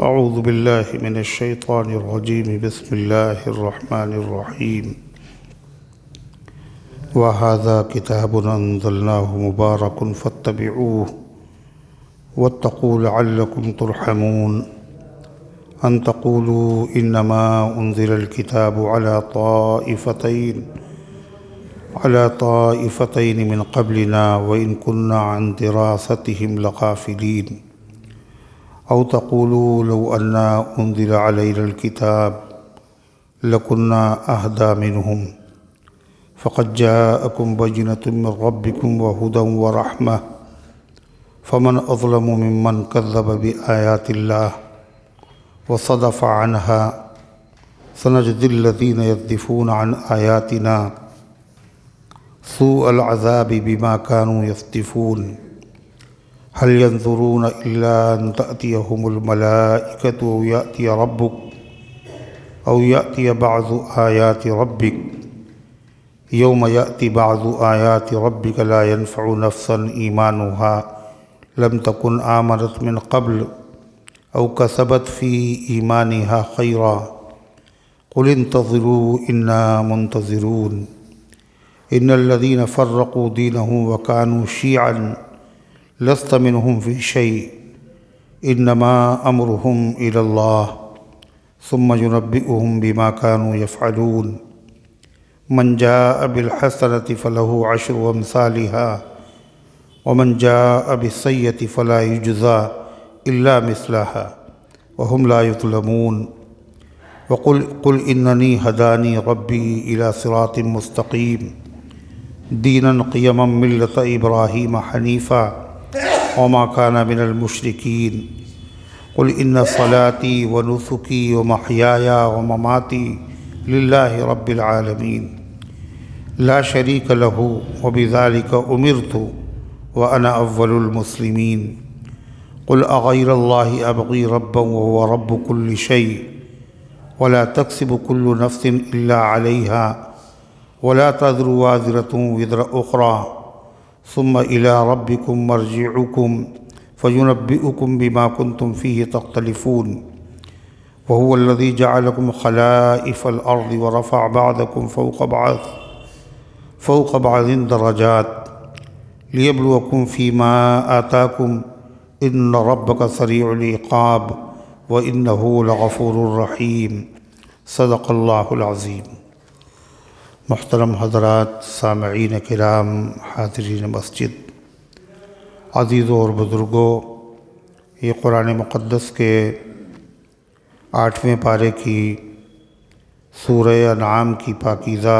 اعوذ باللہ من الشیطان الرجیم بسم اللہ الرحمن الرحیم وَهَذَا كِتَابٌ أَنزَلْنَاهُ مُبَارَكٌ فَاتَّبِعُوهُ وَاتَّقُوا لَعَلَّكُمْ تُرْحَمُونَ أَن تَقُولُوا إِنَّمَا أُنزِلَ الْكِتَابُ على طائفتين من قبلنا وإن كنا عن دراستهم لغافلين أو تقولوا لو أن أنزل علينا الكتاب لكنا أهدى منهم فقد جاءكم بينة من ربكم وهدى ورحمة فمن أظلم ممن كذب بآيات الله وصدف عنها سنجزي الذين يصدفون عن آياتنا سوء العذاب بما كانوا يصدفون هل ينظرون إلا أن تأتيهم الملائكة أو يأتي بعض آيات ربك يوم يأتي بعض آيات ربك لا ينفع نفسا إيمانها لم تكن آمنت من قبل أو كسبت في إيمانها خيرا قل انتظروا إنا منتظرون إن الذين فرقوا دينهم وكانوا شيعا لست منهم في شيء إنما أمرهم إلى الله ثم ينبئهم بما كانوا يفعلون من جاء بالحسنة فله عشر أمثالها ومن جاء بالسيئة فلا يجزى إلا مثلها وهم لا يظلمون وقل إنني هداني ربي إلى صراط مستقيم دينا قيما ملة إبراهيم حنيفا وما كان من المشركين قل إن صلاتي ونسكي ومحياي ومماتي لله رب العالمين لا شريك له وبذلك أمرت وأنا أول المسلمين قل أغير الله أبغي ربا وهو رب كل شيء ولا تكسب كل نفس إلا عليها ولا تزر وازرة وزر أخرى ثم إلى ربكم مرجعكم فينبئكم بما كنتم فيه تختلفون وهو الذي جعلكم خلائف الأرض ورفع بعضكم فوق بعض درجات ليبلوكم فيما آتاكم إن ربك سريع العقاب وإنه لغفور رحيم صدق اللہ العظیم۔ محترم حضرات، سامعین کرام، حاضرین مسجد، عزیزوں اور بزرگوں، یہ قرآن مقدس کے 8ویں پارے کی سورہ انعام کی پاکیزہ،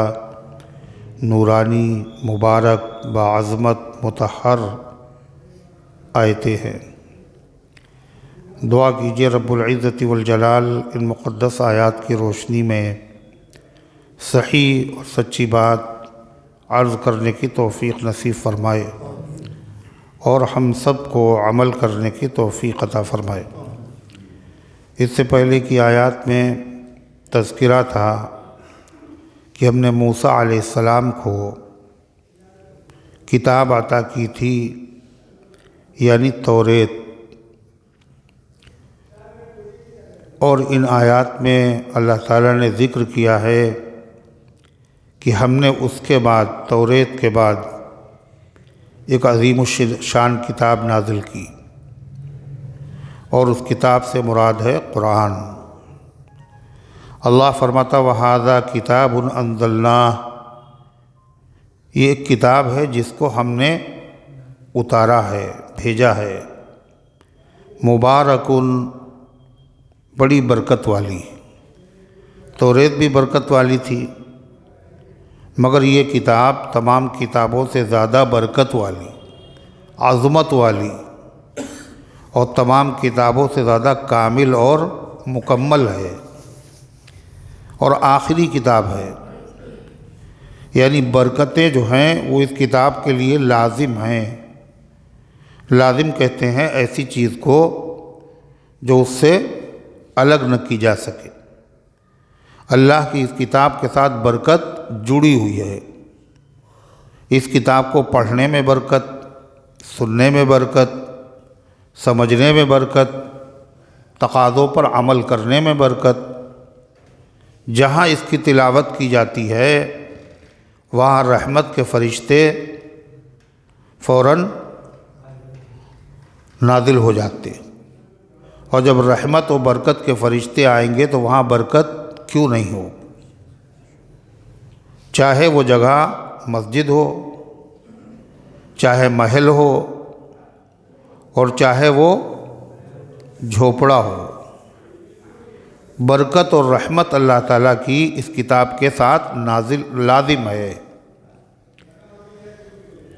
نورانی، مبارک، باعظمت، مطہر آیتیں ہیں۔ دعا کیجیے رب العزت والجلال ان مقدس آیات کی روشنی میں صحیح اور سچی بات عرض کرنے کی توفیق نصیب فرمائے اور ہم سب کو عمل کرنے کی توفیق عطا فرمائے۔ اس سے پہلے کی آیات میں تذکرہ تھا کہ ہم نے موسیٰ علیہ السلام کو کتاب عطا کی تھی، یعنی توریت، اور ان آیات میں اللہ تعالیٰ نے ذکر کیا ہے کہ ہم نے اس کے بعد، توریت کے بعد، ایک عظیم الشان کتاب نازل کی، اور اس کتاب سے مراد ہے قرآن۔ اللہ فرماتا وَهَذَا كِتَابٌ أَنزَلْنَاهُ، یہ ایک کتاب ہے جس کو ہم نے اتارا ہے، بھیجا ہے، مبارکن، بڑی برکت والی۔ توریت بھی برکت والی تھی، مگر یہ کتاب تمام کتابوں سے زیادہ برکت والی، عظمت والی، اور تمام کتابوں سے زیادہ کامل اور مکمل ہے، اور آخری کتاب ہے۔ یعنی برکتیں جو ہیں وہ اس کتاب کے لیے لازم ہیں۔ لازم کہتے ہیں ایسی چیز کو جو اس سے الگ نہ کی جا سکے۔ اللہ کی اس کتاب کے ساتھ برکت جڑی ہوئی ہے۔ اس کتاب کو پڑھنے میں برکت، سننے میں برکت، سمجھنے میں برکت، تقاضوں پر عمل کرنے میں برکت، جہاں اس کی تلاوت کی جاتی ہے وہاں رحمت کے فرشتے فوراً نازل ہو جاتے، اور جب رحمت و برکت کے فرشتے آئیں گے تو وہاں برکت کیوں نہیں ہو، چاہے وہ جگہ مسجد ہو، چاہے محل ہو، اور چاہے وہ جھوپڑا ہو۔ برکت اور رحمت اللہ تعالیٰ کی اس کتاب کے ساتھ نازل لازم ہے۔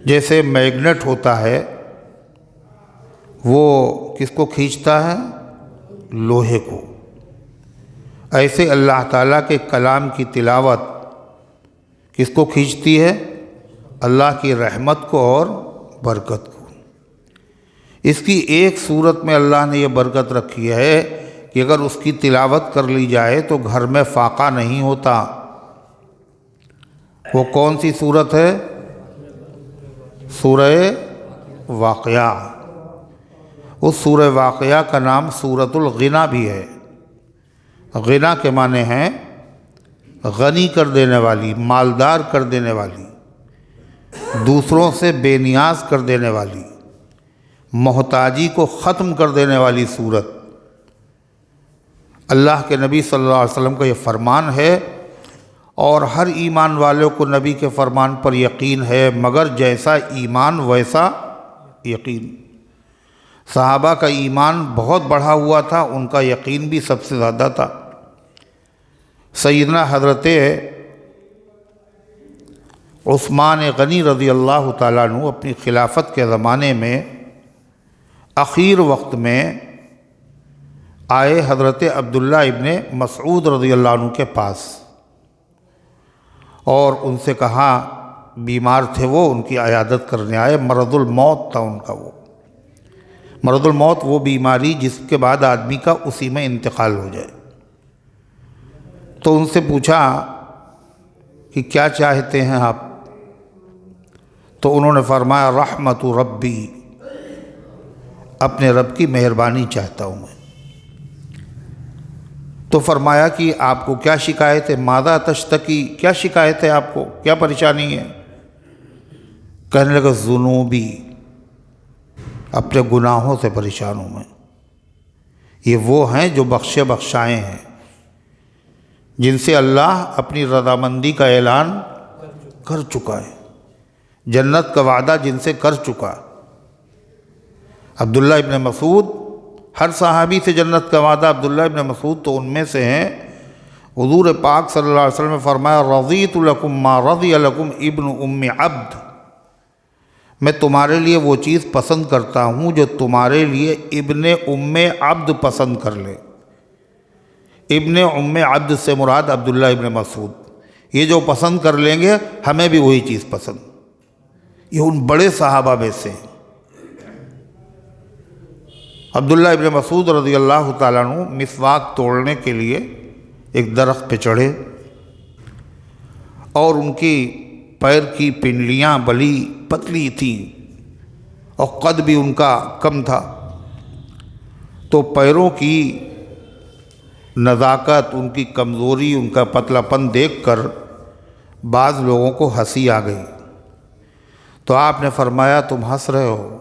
جیسے میگنیٹ ہوتا ہے وہ کس کو کھینچتا ہے؟ لوہے کو۔ ایسے اللہ تعالیٰ کے کلام کی تلاوت کس کو کھینچتی ہے؟ اللہ کی رحمت کو اور برکت کو۔ اس کی ایک صورت میں اللہ نے یہ برکت رکھی ہے کہ اگر اس کی تلاوت کر لی جائے تو گھر میں فاقہ نہیں ہوتا۔ وہ کون سی صورت ہے؟ سورہ واقعہ۔ اس سورہ واقعہ کا نام سورۃ الغنا بھی ہے۔ غنا کے معنی ہیں غنی کر دینے والی، مالدار کر دینے والی، دوسروں سے بے نیاز کر دینے والی، محتاجی کو ختم کر دینے والی صورت۔ اللہ کے نبی صلی اللہ علیہ وسلم کا یہ فرمان ہے، اور ہر ایمان والوں کو نبی کے فرمان پر یقین ہے، مگر جیسا ایمان ویسا یقین۔ صحابہ کا ایمان بہت بڑھا ہوا تھا، ان کا یقین بھی سب سے زیادہ تھا۔ سیدنا حضرت عثمان غنی رضی اللہ تعالیٰ عنہ اپنی خلافت کے زمانے میں اخیر وقت میں آئے حضرت عبداللہ ابن مسعود رضی اللہ عنہ کے پاس، اور ان سے کہا، بیمار تھے وہ، ان کی عیادت کرنے آئے، مرض الموت تھا ان کا۔ وہ مرض الموت وہ بیماری جس کے بعد آدمی کا اسی میں انتقال ہو جائے۔ تو ان سے پوچھا کہ کیا چاہتے ہیں آپ؟ تو انہوں نے فرمایا، رحمت ربی، اپنے رب کی مہربانی چاہتا ہوں میں۔ تو فرمایا کہ آپ کو کیا شکایت ہے؟ ماذا تشتکی، کیا شکایت ہے آپ کو، کیا پریشانی ہے؟ کہنے لگا، ذنوبی، اپنے گناہوں سے پریشان ہوں میں۔ یہ وہ ہیں جو بخشے بخشائے ہیں، جن سے اللہ اپنی رضامندی کا اعلان کر چکا ہے، جنت کا وعدہ جن سے کر چکا۔ عبداللہ ابن مسعود، ہر صحابی سے جنت کا وعدہ، عبداللہ ابن مسعود تو ان میں سے ہیں۔ حضور پاک صلی اللہ علیہ وسلم نے فرمایا، رضیت لکم ما رضی لکم ابن ام عبد، میں تمہارے لیے وہ چیز پسند کرتا ہوں جو تمہارے لیے ابن ام عبد پسند کر لے۔ ابن ام عبد سے مراد عبداللہ ابن مسعود، یہ جو پسند کر لیں گے ہمیں بھی وہی چیز پسند۔ یہ ان بڑے صحابہ میں سے ہیں۔ عبداللہ ابن مسعود رضی اللہ تعالیٰ عنہ مسواک توڑنے کے لیے ایک درخت پہ چڑھے، اور ان کی پیر کی پنڈلیاں بڑی پتلی تھیں اور قد بھی ان کا کم تھا، تو پیروں کی نزاکت، ان کی کمزوری، ان کا پتلا پن دیکھ کر بعض لوگوں کو ہنسی آ گئی۔ تو آپ نے فرمایا، تم ہنس رہے ہو،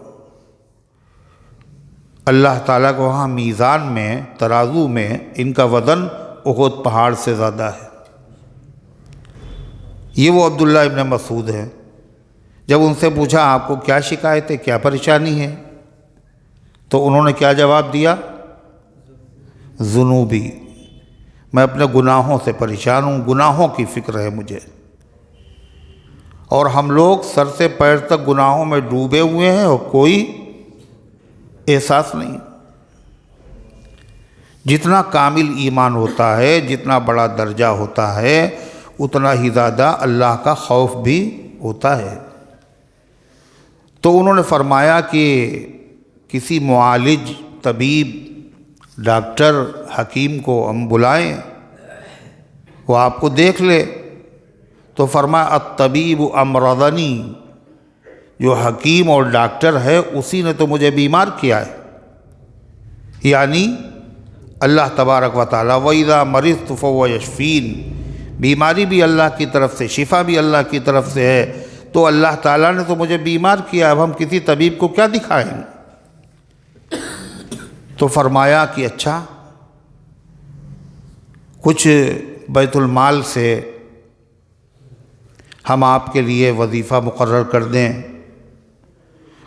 اللہ تعالیٰ کو وہاں میزان میں، ترازو میں ان کا وزن احد پہاڑ سے زیادہ ہے۔ یہ وہ عبداللہ ابن مسعود ہے۔ جب ان سے پوچھا، آپ کو کیا شکایت ہے، کیا پریشانی ہے؟ تو انہوں نے کیا جواب دیا؟ ذنوبی، میں اپنے گناہوں سے پریشان ہوں، گناہوں کی فکر ہے مجھے۔ اور ہم لوگ سر سے پیر تک گناہوں میں ڈوبے ہوئے ہیں اور کوئی احساس نہیں۔ جتنا کامل ایمان ہوتا ہے، جتنا بڑا درجہ ہوتا ہے، اتنا ہی زیادہ اللہ کا خوف بھی ہوتا ہے۔ تو انہوں نے فرمایا کہ کسی معالج، طبیب، ڈاکٹر، حکیم کو ہم بلائیں، وہ آپ کو دیکھ لے۔ تو فرمایا، الطبیب امرضنی، جو حکیم اور ڈاکٹر ہے اسی نے تو مجھے بیمار کیا ہے، یعنی اللہ تبارک و تعالیٰ وَإِذَا مَرِضْتُ فَهُوَ يَشْفِينِ، بیماری بھی اللہ کی طرف سے، شفا بھی اللہ کی طرف سے ہے، تو اللہ تعالیٰ نے تو مجھے بیمار کیا، اب ہم کسی طبیب کو کیا دکھائیں؟ تو فرمایا کہ اچھا کچھ بیت المال سے ہم آپ کے لیے وظیفہ مقرر کر دیں۔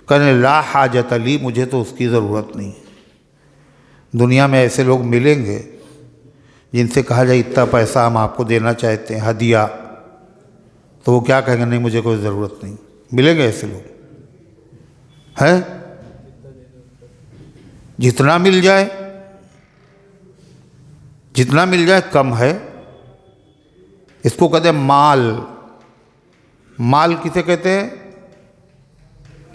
کہنے لا حاجت لی، مجھے تو اس کی ضرورت نہیں۔ دنیا میں ایسے لوگ ملیں گے جن سے کہا جائے اتنا پیسہ ہم آپ کو دینا چاہتے ہیں ہدیہ، تو وہ کیا کہیں گے؟ نہیں مجھے کوئی ضرورت نہیں۔ ملیں گے ایسے لوگ ہیں؟ جتنا مل جائے، جتنا مل جائے کم ہے۔ اس کو کہتے ہیں مال۔ مال کسے کہتے ہیں؟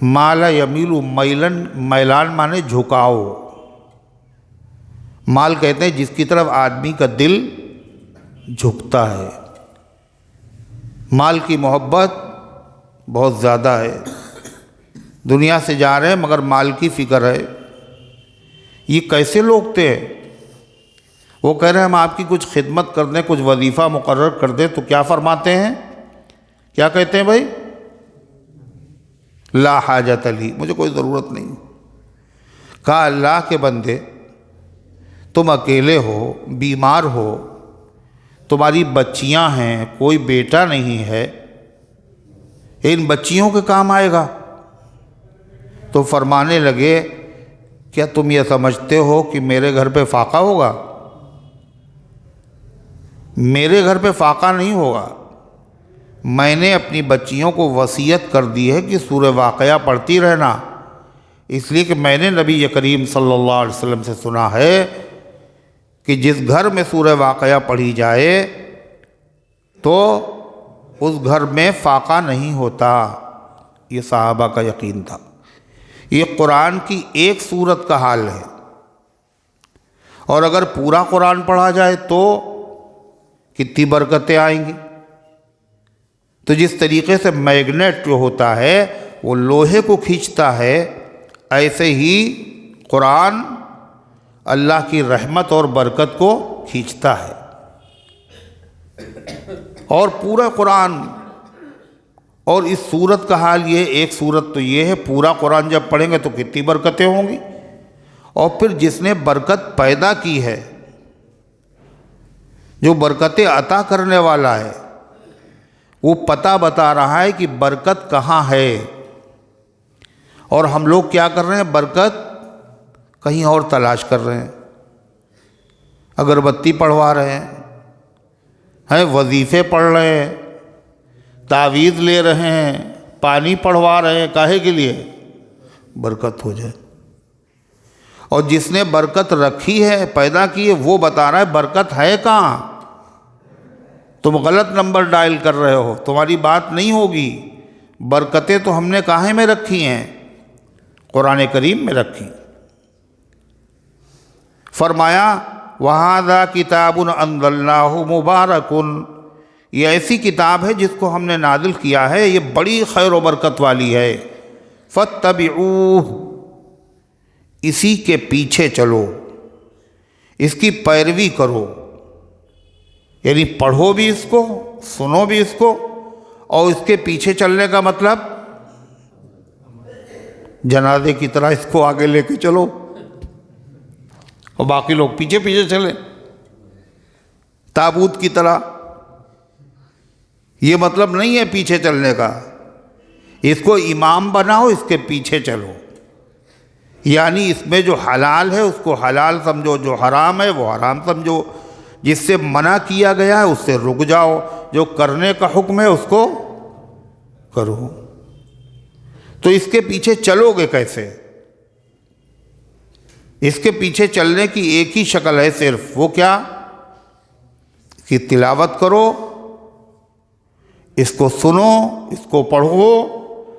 مالا یمیل میلن، میلان مانے جھکاؤ۔ مال کہتے ہیں جس کی طرف آدمی کا دل جھکتا ہے۔ مال کی محبت بہت زیادہ ہے، دنیا سے جا رہے ہیں مگر مال کی فکر ہے۔ یہ کیسے لوگ تھے؟ وہ کہہ رہے ہیں ہم آپ کی کچھ خدمت کر دیں، کچھ وظیفہ مقرر کر دیں، تو کیا فرماتے ہیں؟ کیا کہتے ہیں بھائی؟ لا حاجت لی، مجھے کوئی ضرورت نہیں۔ کہا اللہ کے بندے، تم اکیلے ہو، بیمار ہو، تمہاری بچیاں ہیں، کوئی بیٹا نہیں ہے، ان بچیوں کے کام آئے گا؟ تو فرمانے لگے کیا تم یہ سمجھتے ہو کہ میرے گھر پہ فاقہ ہوگا؟ میرے گھر پہ فاقہ نہیں ہوگا۔ میں نے اپنی بچیوں کو وصیت کر دی ہے کہ سورہ واقعہ پڑھتی رہنا، اس لیے کہ میں نے نبی کریم صلی اللہ علیہ وسلم سے سنا ہے کہ جس گھر میں سورہ واقعہ پڑھی جائے تو اس گھر میں فاقہ نہیں ہوتا۔ یہ صحابہ کا یقین تھا۔ یہ قرآن کی ایک سورت کا حال ہے، اور اگر پورا قرآن پڑھا جائے تو کتنی برکتیں آئیں گی۔ تو جس طریقے سے میگنیٹ جو ہوتا ہے وہ لوہے کو کھینچتا ہے، ایسے ہی قرآن اللہ کی رحمت اور برکت کو کھینچتا ہے۔ اور پورا قرآن، اور اس سورت کا حال یہ، ایک سورت تو یہ ہے، پورا قرآن جب پڑھیں گے تو کتنی برکتیں ہوں گی۔ اور پھر جس نے برکت پیدا کی ہے، جو برکتیں عطا کرنے والا ہے، وہ پتہ بتا رہا ہے کہ برکت کہاں ہے۔ اور ہم لوگ کیا کر رہے ہیں؟ برکت کہیں اور تلاش کر رہے ہیں، اگربتی پڑھوا رہے ہیں، وظیفے پڑھ رہے ہیں، تعویذ لے رہے ہیں، پانی پڑھوا رہے ہیں، کاہے کے لیے؟ برکت ہو جائے۔ اور جس نے برکت رکھی ہے، پیدا کی ہے، وہ بتا رہا ہے برکت ہے کہاں۔ تم غلط نمبر ڈائل کر رہے ہو، تمہاری بات نہیں ہوگی۔ برکتیں تو ہم نے کہاں میں رکھی ہیں؟ قرآن کریم میں رکھی۔ فرمایا وَهَذَا كِتَابٌ أَنزَلْنَاهُ مُبَارَكٌ، یہ ایسی کتاب ہے جس کو ہم نے نازل کیا ہے، یہ بڑی خیر و برکت والی ہے۔ فَاتَّبِعُوهُ، اسی کے پیچھے چلو، اس کی پیروی کرو، یعنی پڑھو بھی اس کو، سنو بھی اس کو، اور اس کے پیچھے چلنے کا مطلب جنازے کی طرح اس کو آگے لے کے چلو اور باقی لوگ پیچھے پیچھے چلیں، تابوت کی طرح۔ یہ مطلب نہیں ہے پیچھے چلنے کا، اس کو امام بناؤ، اس کے پیچھے چلو، یعنی اس میں جو حلال ہے اس کو حلال سمجھو، جو حرام ہے وہ حرام سمجھو، جس سے منع کیا گیا ہے اس سے رک جاؤ، جو کرنے کا حکم ہے اس کو کرو۔ تو اس کے پیچھے چلو گے کیسے؟ اس کے پیچھے چلنے کی ایک ہی شکل ہے صرف، وہ کیا؟ کہ تلاوت کرو، اس کو سنو، اس کو پڑھو،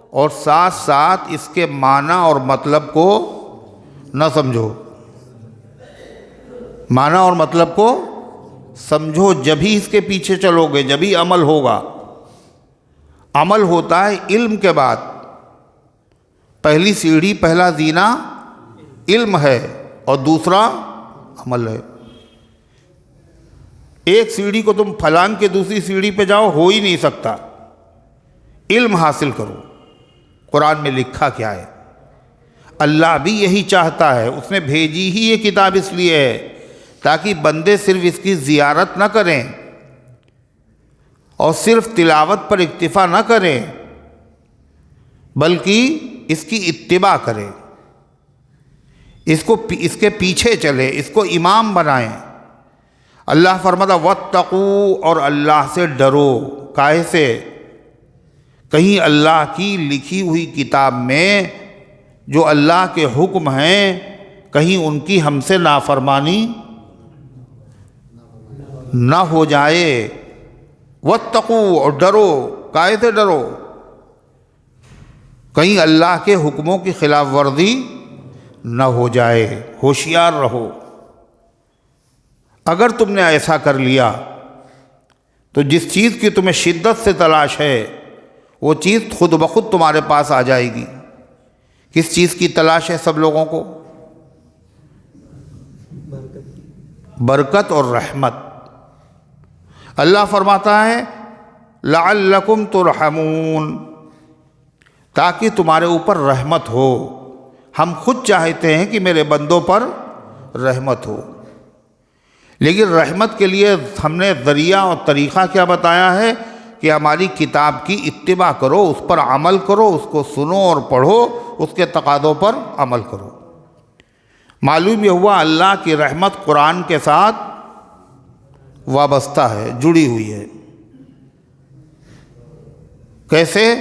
اور ساتھ ساتھ اس کے معنی اور مطلب کو نہ سمجھو، معنی اور مطلب کو سمجھو، جبھی اس کے پیچھے چلو گے، جبھی عمل ہوگا۔ عمل ہوتا ہے علم کے بعد، پہلی سیڑھی، پہلا زینہ علم ہے، اور دوسرا عمل ہے۔ ایک سیڑھی کو تم پھلانگ کے دوسری سیڑھی پہ جاؤ، ہو ہی نہیں سکتا۔ علم حاصل کرو، قرآن میں لکھا کیا ہے۔ اللہ بھی یہی چاہتا ہے، اس نے بھیجی ہی یہ کتاب اس لیے ہے تاکہ بندے صرف اس کی زیارت نہ کریں اور صرف تلاوت پر اکتفا نہ کریں، بلکہ اس کی اتباع کریں، اس کے پیچھے چلے، اس کو امام بنائیں۔ اللہ فرماتا واتقوا، اور اللہ سے ڈرو۔ کاہے سے؟ کہیں اللہ کی لکھی ہوئی کتاب میں جو اللہ کے حکم ہیں، کہیں ان کی ہم سے نافرمانی نہ ہو جائے۔ واتقوا، اور ڈرو۔ کاہے سے ڈرو؟ کہیں اللہ کے حکموں کی خلاف ورزی نہ ہو جائے، ہوشیار رہو۔ اگر تم نے ایسا کر لیا تو جس چیز کی تمہیں شدت سے تلاش ہے وہ چیز خود بخود تمہارے پاس آ جائے گی۔ کس چیز کی تلاش ہے سب لوگوں کو؟ برکت اور رحمت۔ اللہ فرماتا ہے لعلکم ترحمون، تاکہ تمہارے اوپر رحمت ہو۔ ہم خود چاہتے ہیں کہ میرے بندوں پر رحمت ہو، لیکن رحمت کے لیے ہم نے ذریعہ اور طریقہ کیا بتایا ہے کہ ہماری کتاب کی اتباع کرو، اس پر عمل کرو، اس کو سنو اور پڑھو، اس کے تقاضوں پر عمل کرو۔ معلوم یہ ہوا اللہ کی رحمت قرآن کے ساتھ وابستہ ہے، جڑی ہوئی ہے۔ کیسے؟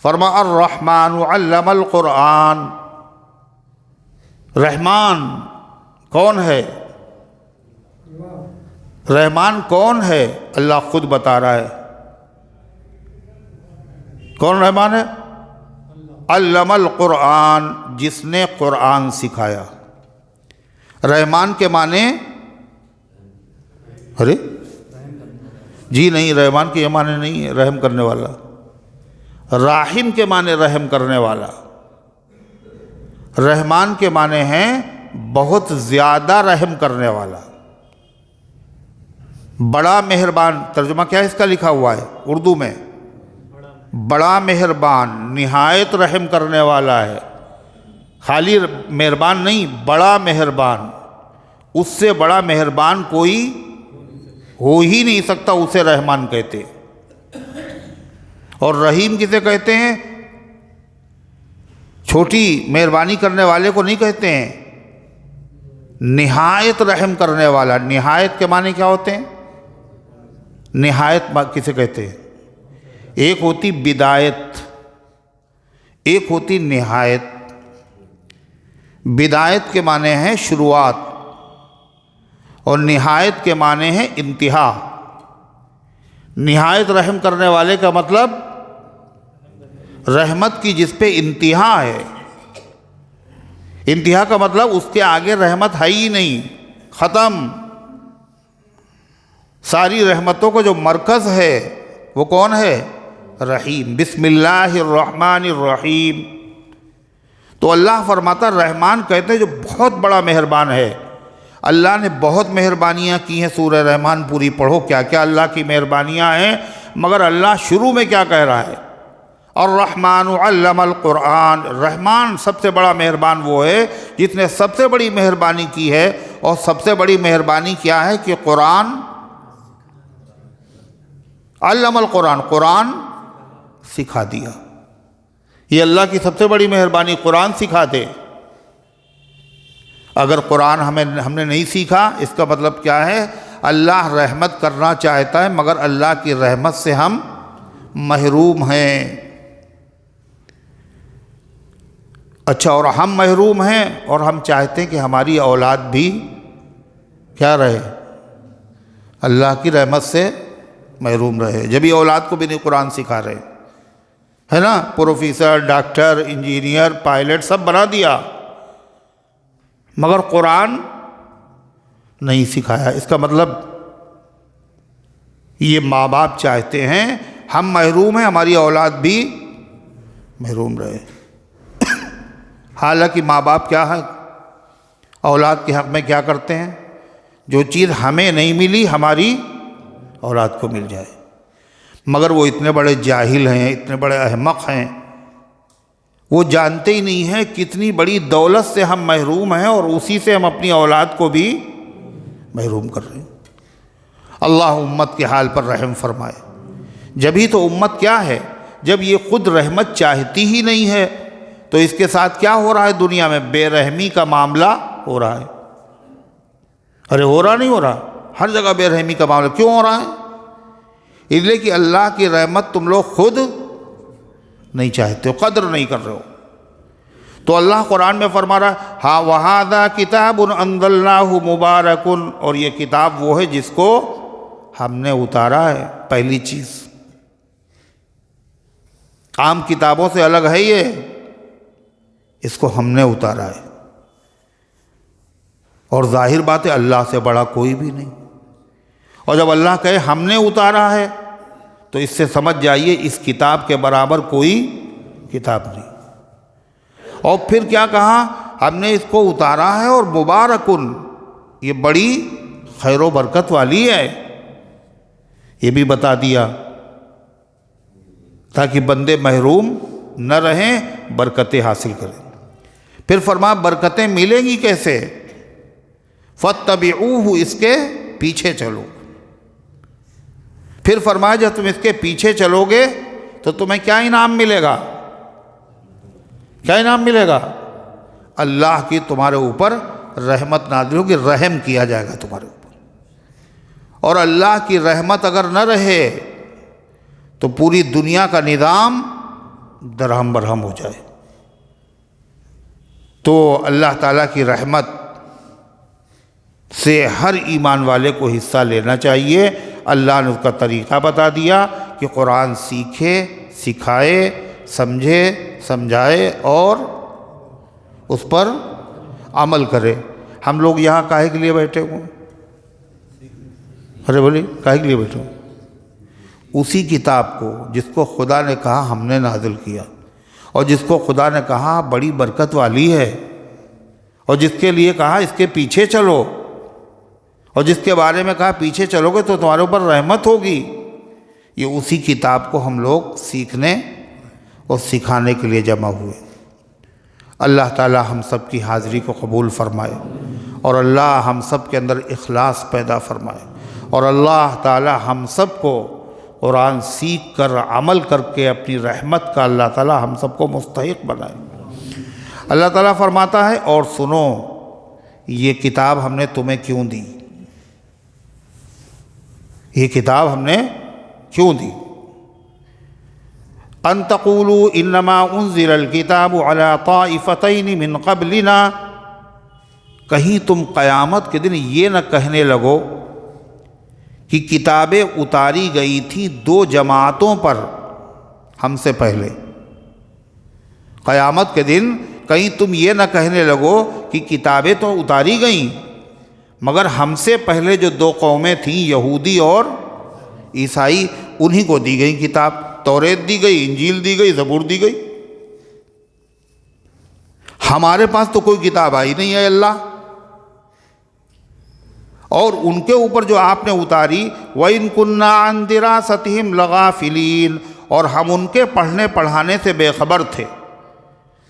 فرما الرحمن علم القرآن۔ رحمان کون ہے؟ رحمان کون ہے؟ اللہ خود بتا رہا ہے۔ کون رحمان ہے؟ علم القرآن، جس نے قرآن سکھایا۔ رحمان کے معنی ارے جی نہیں، رحمان کے یہ معنی نہیں ہے رحم کرنے والا۔ راحم کے معنی رحم کرنے والا۔ رحمان کے معنی ہیں بہت زیادہ رحم کرنے والا، بڑا مہربان۔ ترجمہ کیا ہے اس کا لکھا ہوا ہے اردو میں؟ بڑا مہربان، نہایت رحم کرنے والا ہے۔ خالی مہربان نہیں، بڑا مہربان۔ اس سے بڑا مہربان کوئی ہو ہی نہیں سکتا، اسے رحمان کہتے۔ اور رحیم کسے کہتے ہیں؟ چھوٹی مہربانی کرنے والے کو نہیں کہتے ہیں، نہایت رحم کرنے والا۔ نہایت کے معنی کیا ہوتے ہیں؟ نہایت کسے کہتے ہیں؟ ایک ہوتی بدایت، ایک ہوتی نہایت۔ بدایت کے معنی ہے شروعات، اور نہایت کے معنی ہے انتہا۔ نہایت رحم کرنے والے کا مطلب رحمت کی جس پہ انتہا ہے۔ انتہا کا مطلب اس کے آگے رحمت ہے ہی نہیں، ختم۔ ساری رحمتوں کو جو مرکز ہے وہ کون ہے؟ رحیم۔ بسم اللہ الرحمن الرحیم۔ تو اللہ فرماتا رحمان کہتے ہیں جو بہت بڑا مہربان ہے۔ اللہ نے بہت مہربانیاں کی ہیں، سورہ رحمان پوری پڑھو کیا کیا اللہ کی مہربانیاں ہیں، مگر اللہ شروع میں کیا کہہ رہا ہے؟ الرحمن علم القرآن۔ رحمان سب سے بڑا مہربان وہ ہے جس نے سب سے بڑی مہربانی کی ہے، اور سب سے بڑی مہربانی کیا ہے کہ قرآن، علم القرآن، قرآن سکھا دیا۔ یہ اللہ کی سب سے بڑی مہربانی، قرآن سکھا دے۔ اگر قرآن ہم نے نہیں سیکھا، اس کا مطلب کیا ہے؟ اللہ رحمت کرنا چاہتا ہے مگر اللہ کی رحمت سے ہم محروم ہیں۔ اچھا، اور ہم محروم ہیں اور ہم چاہتے ہیں کہ ہماری اولاد بھی کیا رہے؟ اللہ کی رحمت سے محروم رہے۔ جب یہ اولاد کو بھی نہیں قرآن سکھا رہے، ہے نا؟ پروفیسر، ڈاکٹر، انجینئر، پائلٹ سب بنا دیا، مگر قرآن نہیں سکھایا۔ اس کا مطلب یہ ماں باپ چاہتے ہیں ہم محروم ہیں، ہماری اولاد بھی محروم رہے۔ حالانکہ ماں باپ کیا ہے؟ اولاد کے حق میں کیا کرتے ہیں؟ جو چیز ہمیں نہیں ملی ہماری اولاد کو مل جائے۔ مگر وہ اتنے بڑے جاہل ہیں، اتنے بڑے احمق ہیں، وہ جانتے ہی نہیں ہیں کتنی بڑی دولت سے ہم محروم ہیں، اور اسی سے ہم اپنی اولاد کو بھی محروم کر رہے ہیں۔ اللہ امت کے حال پر رحم فرمائے۔ جبھی تو امت کیا ہے؟ جب یہ خود رحمت چاہتی ہی نہیں ہے تو اس کے ساتھ کیا ہو رہا ہے؟ دنیا میں بے رحمی کا معاملہ ہو رہا ہے۔ ارے ہو رہا نہیں ہو رہا؟ ہر جگہ بے رحمی کا معاملہ کیوں ہو رہا ہے؟ اس لیے کہ اللہ کی رحمت تم لوگ خود نہیں چاہتے ہو، قدر نہیں کر رہے ہو۔ تو اللہ قرآن میں فرما رہا ہے ہاں وَهَذَا كِتَابٌ أَنزَلْنَاهُ مُبَارَكٌ، اور یہ کتاب وہ ہے جس کو ہم نے اتارا ہے۔ پہلی چیز عام کتابوں سے الگ ہے، یہ اس کو ہم نے اتارا ہے، اور ظاہر بات ہے اللہ سے بڑا کوئی بھی نہیں۔ اور جب اللہ کہے ہم نے اتارا ہے تو اس سے سمجھ جائیے اس کتاب کے برابر کوئی کتاب نہیں۔ اور پھر کیا کہا؟ ہم نے اس کو اتارا ہے اور مبارکن، یہ بڑی خیر و برکت والی ہے۔ یہ بھی بتا دیا تاکہ بندے محروم نہ رہیں، برکتیں حاصل کریں۔ پھر فرمایا برکتیں ملیں گی کیسے؟ فَاتَّبِعُوهُ، اس کے پیچھے چلو۔ پھر فرمایا جب تم اس کے پیچھے چلو گے تو تمہیں کیا انعام ملے گا؟ کیا انعام ملے گا؟ اللہ کی تمہارے اوپر رحمت نازل ہوگی، رحم کیا جائے گا تمہارے اوپر۔ اور اللہ کی رحمت اگر نہ رہے تو پوری دنیا کا نظام درہم برہم ہو جائے۔ تو اللہ تعالیٰ کی رحمت سے ہر ایمان والے کو حصہ لینا چاہیے۔ اللہ نے اس کا طریقہ بتا دیا کہ قرآن سیکھے، سکھائے، سمجھے، سمجھائے اور اس پر عمل کرے۔ ہم لوگ یہاں کاہے کے لیے بیٹھے ہوئے؟ ارے بولی کاہے کے لیے بیٹھے ہوئے؟ اسی کتاب کو جس کو خدا نے کہا ہم نے نازل کیا، اور جس کو خدا نے کہا بڑی برکت والی ہے، اور جس کے لیے کہا اس کے پیچھے چلو، اور جس کے بارے میں کہا پیچھے چلو گے تو تمہارے اوپر رحمت ہوگی، یہ اسی کتاب کو ہم لوگ سیکھنے اور سکھانے کے لیے جمع ہوئے۔ اللہ تعالی ہم سب کی حاضری کو قبول فرمائے، اور اللہ ہم سب کے اندر اخلاص پیدا فرمائے، اور اللہ تعالی ہم سب کو قرآن سیکھ کر عمل کر کے اپنی رحمت کا اللہ تعالی ہم سب کو مستحق بنائے۔ اللہ تعالیٰ فرماتا ہے اور سنو یہ کتاب ہم نے تمہیں کیوں دی؟ یہ کتاب ہم نے کیوں دی؟ ان تقولوا انما انزل الكتاب على طائفتين من قبلنا، کہیں تم قیامت کے دن یہ نہ کہنے لگو کہ کتابیں اتاری گئی تھی دو جماعتوں پر ہم سے پہلے۔ قیامت کے دن کہیں تم یہ نہ کہنے لگو کہ کتابیں تو اتاری گئیں مگر ہم سے پہلے جو دو قومیں تھیں یہودی اور عیسائی، انہی کو دی گئی کتاب، توریت دی گئی، انجیل دی گئی، زبور دی گئی۔ ہمارے پاس تو کوئی کتاب آئی نہیں ہے اللہ، اور ان کے اوپر جو آپ نے اتاری وَإِن كُنَّا عَن دِرَاسَتِهِمْ لَغَافِلِينَ، اور ہم ان کے پڑھنے پڑھانے سے بے خبر تھے۔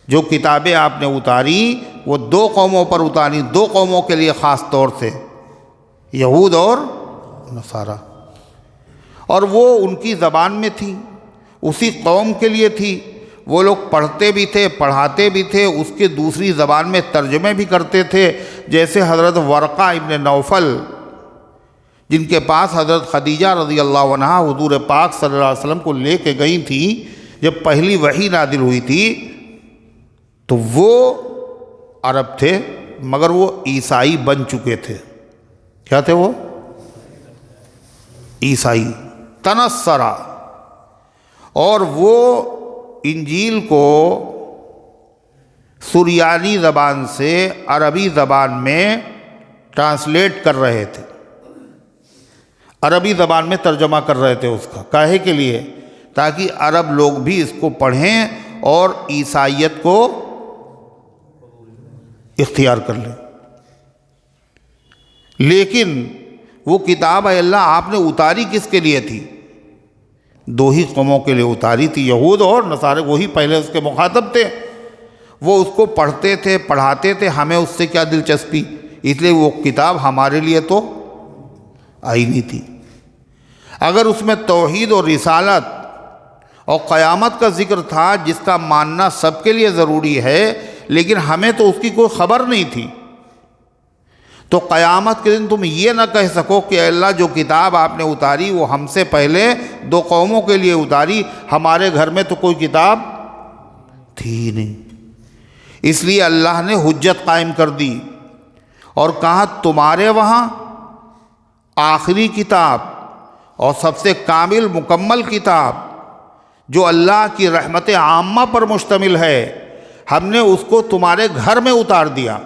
جو کتابیں آپ نے اتاری وہ دو قوموں پر اتاری، دو قوموں کے لیے خاص طور سے، یہود اور نصارہ، اور وہ ان کی زبان میں تھی، اسی قوم کے لیے تھی۔ وہ لوگ پڑھتے بھی تھے، پڑھاتے بھی تھے، اس کے دوسری زبان میں ترجمے بھی کرتے تھے، جیسے حضرت ورقہ ابن نوفل جن کے پاس حضرت خدیجہ رضی اللہ عنہا حضور پاک صلی اللہ علیہ وسلم کو لے کے گئی تھی جب پہلی وحی نازل ہوئی تھی، تو وہ عرب تھے مگر وہ عیسائی بن چکے تھے۔ کیا تھے وہ؟ عیسائی، تنصرہ، اور وہ انجیل کو سریانی زبان سے عربی زبان میں ٹرانسلیٹ کر رہے تھے، عربی زبان میں ترجمہ کر رہے تھے اس کا۔ کاہے کے لیے؟ تاکہ عرب لوگ بھی اس کو پڑھیں اور عیسائیت کو اختیار کر لیں۔ لیکن وہ کتاب اے اللہ آپ نے اتاری کس کے لیے تھی؟ دو ہی قوموں کے لیے اتاری تھی، یہود اور نصارے، وہی پہلے اس کے مخاطب تھے، وہ اس کو پڑھتے تھے، پڑھاتے تھے، ہمیں اس سے کیا دلچسپی، اس لیے وہ کتاب ہمارے لیے تو آئی نہیں تھی۔ اگر اس میں توحید اور رسالت اور قیامت کا ذکر تھا جس کا ماننا سب کے لیے ضروری ہے، لیکن ہمیں تو اس کی کوئی خبر نہیں تھی، تو قیامت کے دن تم یہ نہ کہہ سکو کہ اے اللہ جو کتاب آپ نے اتاری وہ ہم سے پہلے دو قوموں کے لیے اتاری، ہمارے گھر میں تو کوئی کتاب تھی نہیں۔ اس لیے اللہ نے حجت قائم کر دی اور کہا تمہارے وہاں آخری کتاب اور سب سے کامل مکمل کتاب جو اللہ کی رحمت عامہ پر مشتمل ہے، ہم نے اس کو تمہارے گھر میں اتار دیا۔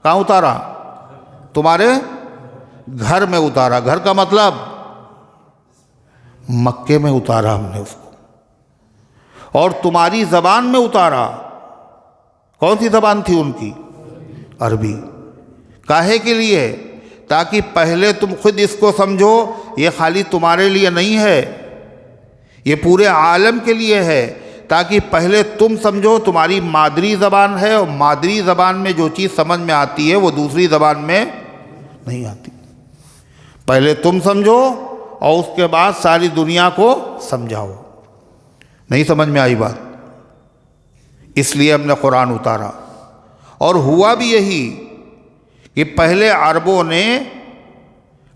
کہاں اتارا؟ تمہارے گھر میں اتارا۔ گھر کا مطلب مکے میں اتارا ہم نے اس کو، اور تمہاری زبان میں اتارا۔ کون سی زبان تھی ان کی؟ عربی۔ کاہے کے لیے؟ تاکہ پہلے تم خود اس کو سمجھو یہ خالی تمہارے لیے نہیں ہے، یہ پورے عالم کے لیے ہے، تاکہ پہلے تم سمجھو تمہاری مادری زبان ہے، اور مادری زبان میں جو چیز سمجھ میں آتی ہے وہ دوسری زبان میں نہیں آتی۔ پہلے تم سمجھو اور اس کے بعد ساری دنیا کو سمجھاؤ۔ نہیں سمجھ میں آئی بات؟ اس لیے ہم نے قرآن اتارا۔ اور ہوا بھی یہی کہ پہلے عربوں نے،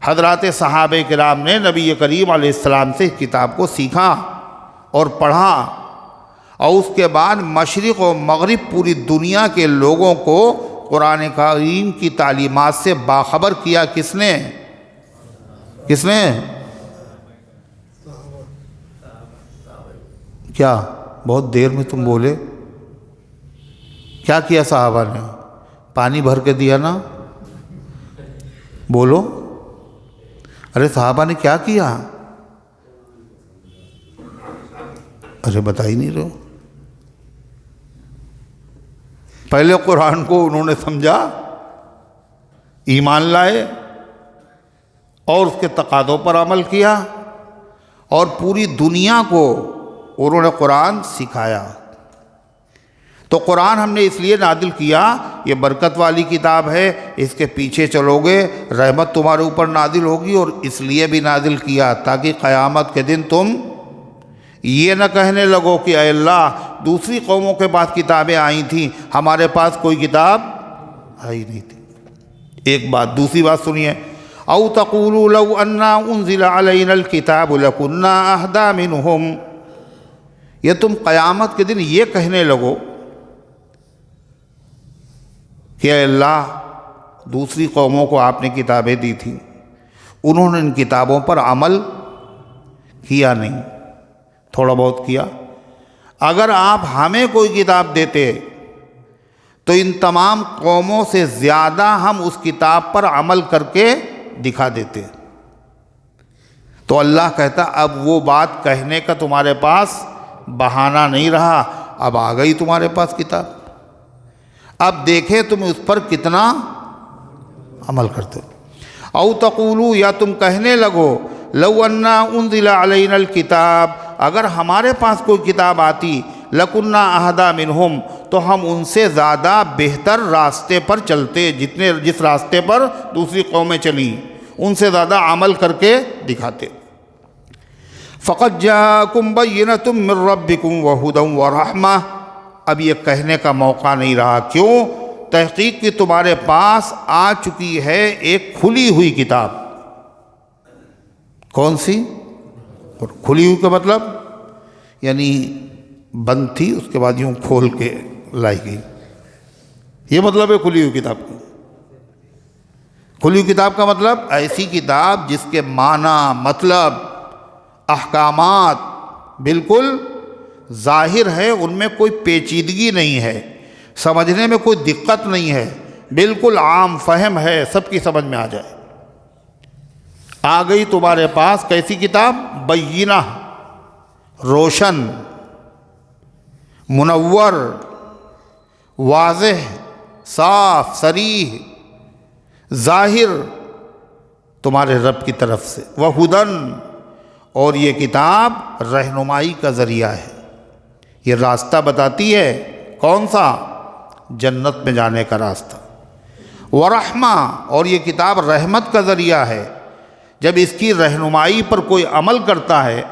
حضرات صحابہ کرام نے نبی کریم علیہ السلام سے اس کتاب کو سیکھا اور پڑھا، اور اس کے بعد مشرق و مغرب پوری دنیا کے لوگوں کو قرآن کریم کی تعلیمات سے باخبر کیا۔ کس نے؟ کس نے؟ کیا بہت دیر میں تم بولے؟ کیا کیا صحابہ نے؟ پانی بھر کے دیا نا؟ بولو، ارے صحابہ نے کیا کیا؟ ارے بتا ہی نہیں رہے۔ پہلے قرآن کو انہوں نے سمجھا، ایمان لائے اور اس کے تقاضوں پر عمل کیا، اور پوری دنیا کو انہوں نے قرآن سکھایا۔ تو قرآن ہم نے اس لیے نازل کیا، یہ برکت والی کتاب ہے، اس کے پیچھے چلو گے رحمت تمہارے اوپر نازل ہوگی، اور اس لیے بھی نازل کیا تاکہ قیامت کے دن تم یہ نہ کہنے لگو کہ اے اللہ دوسری قوموں کے پاس کتابیں آئی تھیں، ہمارے پاس کوئی کتاب آئی نہیں تھی۔ ایک بات۔ دوسری بات سنیے، او تقولوا لو انا انزل علینا الکتاب لکنا اہدی منہم، یہ تم قیامت کے دن یہ کہنے لگو کہ اے اللہ دوسری قوموں کو آپ نے کتابیں دی تھیں، انہوں نے ان کتابوں پر عمل کیا نہیں، تھوڑا بہت کیا۔ اگر آپ ہمیں کوئی کتاب دیتے تو ان تمام قوموں سے زیادہ ہم اس کتاب پر عمل کر کے دکھا دیتے۔ تو اللہ کہتا اب وہ بات کہنے کا تمہارے پاس بہانہ نہیں رہا، اب آ گئی تمہارے پاس کتاب، اب دیکھیں تم اس پر کتنا عمل کرتے ہو۔ او تقولوا، یا تم کہنے لگو لو انا انزل علینا الکتاب، اگر ہمارے پاس کوئی کتاب آتی لکنا اہدی منہم، تو ہم ان سے زیادہ بہتر راستے پر چلتے، جس راستے پر دوسری قومیں چلیں ان سے زیادہ عمل کر کے دکھاتے۔ فقد جاءکم بینۃ من ربکم وہدی ورحمہ، اب یہ کہنے کا موقع نہیں رہا۔ کیوں؟ تحقیق کہ تمہارے پاس آ چکی ہے ایک کھلی ہوئی کتاب۔ کون سی؟ کھلی ہوئی کا مطلب یعنی بند تھی، اس کے بعد یوں کھول کے لائی گئی، یہ مطلب ہے کھلی ہوئی کتاب کا۔ کھلی ہوئی کتاب کا مطلب ایسی کتاب جس کے معنی، مطلب، احکامات بالکل ظاہر ہے، ان میں کوئی پیچیدگی نہیں ہے، سمجھنے میں کوئی دقت نہیں ہے، بالکل عام فہم ہے، سب کی سمجھ میں آ جائے۔ آ گئی تمہارے پاس کیسی کتاب؟ بینہ، روشن، منور، واضح، صاف، صریح، ظاہر، تمہارے رب کی طرف سے، وہدن، اور یہ کتاب رہنمائی کا ذریعہ ہے، یہ راستہ بتاتی ہے۔ کون سا؟ جنت میں جانے کا راستہ۔ ورحمہ، اور یہ کتاب رحمت کا ذریعہ ہے، جب اس کی رہنمائی پر کوئی عمل کرتا ہے،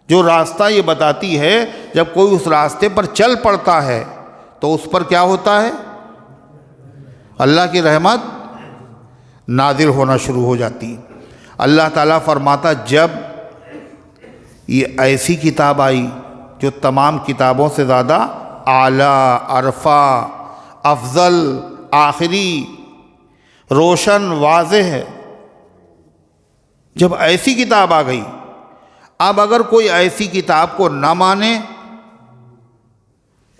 جو راستہ یہ بتاتی ہے، جب کوئی اس راستے پر چل پڑتا ہے تو اس پر کیا ہوتا ہے؟ اللہ کی رحمت نازل ہونا شروع ہو جاتی ہے۔ اللہ تعالیٰ فرماتا جب یہ ایسی کتاب آئی جو تمام کتابوں سے زیادہ اعلیٰ، عرفہ، افضل، آخری، روشن، واضح ہے، جب ایسی کتاب آ گئی، اب اگر کوئی ایسی کتاب کو نہ مانے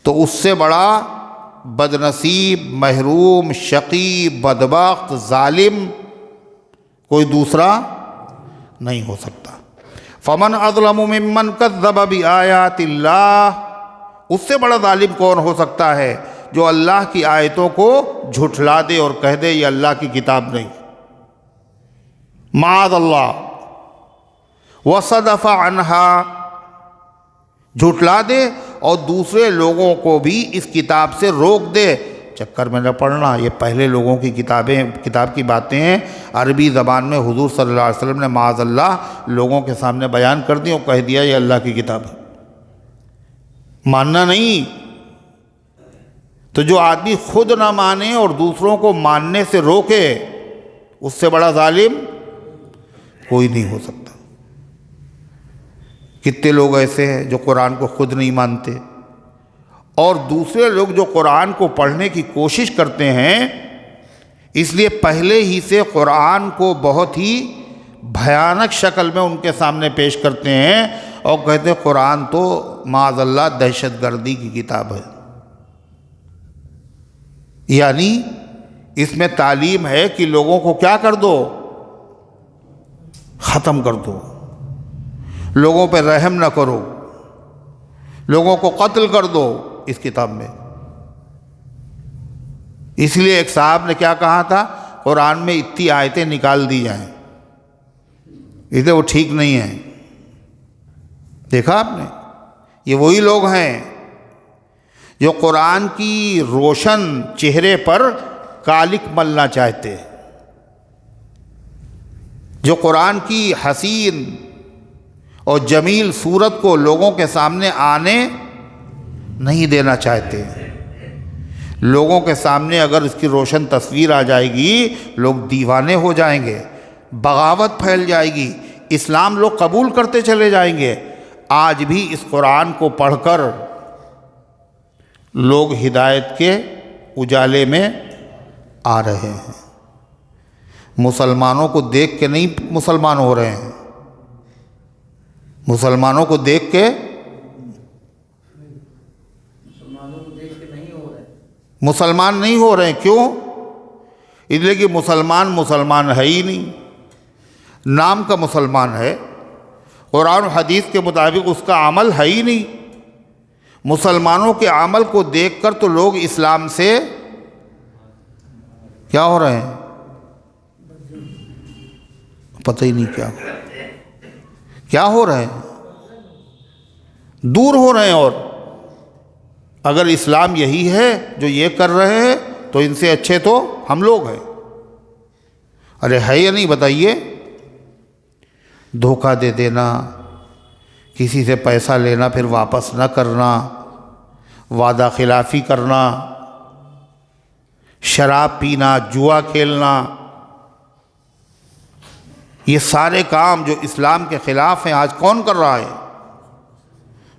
تو اس سے بڑا بد نصیب، محروم، شقی، بدبخت، ظالم کوئی دوسرا نہیں ہو سکتا۔ فمن اظلم ممن کذب بآیات اللہ، اس سے بڑا ظالم کون ہو سکتا ہے جو اللہ کی آیتوں کو جھٹلا دے اور کہہ دے یہ اللہ کی کتاب نہیں، معاذ اللہ، وصدف عنہا، جھٹلا دے اور دوسرے لوگوں کو بھی اس کتاب سے روک دے۔ چکر میں نہ پڑنا، یہ پہلے لوگوں کی کتاب کی باتیں ہیں، عربی زبان میں حضور صلی اللہ علیہ وسلم نے معاذ اللہ لوگوں کے سامنے بیان کر دی اور کہہ دیا یہ اللہ کی کتاب ہے، ماننا نہیں۔ تو جو آدمی خود نہ مانے اور دوسروں کو ماننے سے روکے، اس سے بڑا ظالم کوئی نہیں ہو سکتا۔ کتنے لوگ ایسے ہیں جو قرآن کو خود نہیں مانتے، اور دوسرے لوگ جو قرآن کو پڑھنے کی کوشش کرتے ہیں، اس لیے پہلے ہی سے قرآن کو بہت ہی بھیانک شکل میں ان کے سامنے پیش کرتے ہیں اور کہتے ہیں قرآن تو معاذ اللہ دہشت گردی کی کتاب ہے، یعنی اس میں تعلیم ہے کہ لوگوں کو کیا کر دو؟ ختم کر دو، لوگوں پہ رحم نہ کرو، لوگوں کو قتل کر دو اس کتاب میں۔ اس لیے ایک صاحب نے کیا کہا تھا، قرآن میں اتنی آیتیں نکال دی جائیں، اس لیے وہ ٹھیک نہیں ہیں۔ دیکھا آپ نے، یہ وہی لوگ ہیں جو قرآن کی روشن چہرے پر کالک ملنا چاہتے، جو قرآن کی حسین اور جمیل صورت کو لوگوں کے سامنے آنے نہیں دینا چاہتے۔ لوگوں کے سامنے اگر اس کی روشن تصویر آ جائے گی، لوگ دیوانے ہو جائیں گے، بغاوت پھیل جائے گی، اسلام لوگ قبول کرتے چلے جائیں گے۔ آج بھی اس قرآن کو پڑھ کر لوگ ہدایت کے اجالے میں آ رہے ہیں، مسلمانوں کو دیکھ کے نہیں مسلمان ہو رہے ہیں، مسلمانوں کو دیکھ کے مسلمان نہیں ہو رہے ہیں۔ کیوں؟ اس لیے کہ مسلمان ہے ہی نہیں، نام کا مسلمان ہے، قرآن و حدیث کے مطابق اس کا عمل ہے ہی نہیں۔ مسلمانوں کے عمل کو دیکھ کر تو لوگ اسلام سے کیا ہو رہے ہیں، پتہ ہی نہیں کیا ہو رہے ہیں، دور ہو رہے ہیں۔ اور اگر اسلام یہی ہے جو یہ کر رہے ہیں تو ان سے اچھے تو ہم لوگ ہیں۔ ارے ہے یا نہیں بتائیے؟ دھوکہ دے دینا، کسی سے پیسہ لینا پھر واپس نہ کرنا، وعدہ خلافی کرنا، شراب پینا، جوا کھیلنا، یہ سارے کام جو اسلام کے خلاف ہیں آج کون کر رہا ہے؟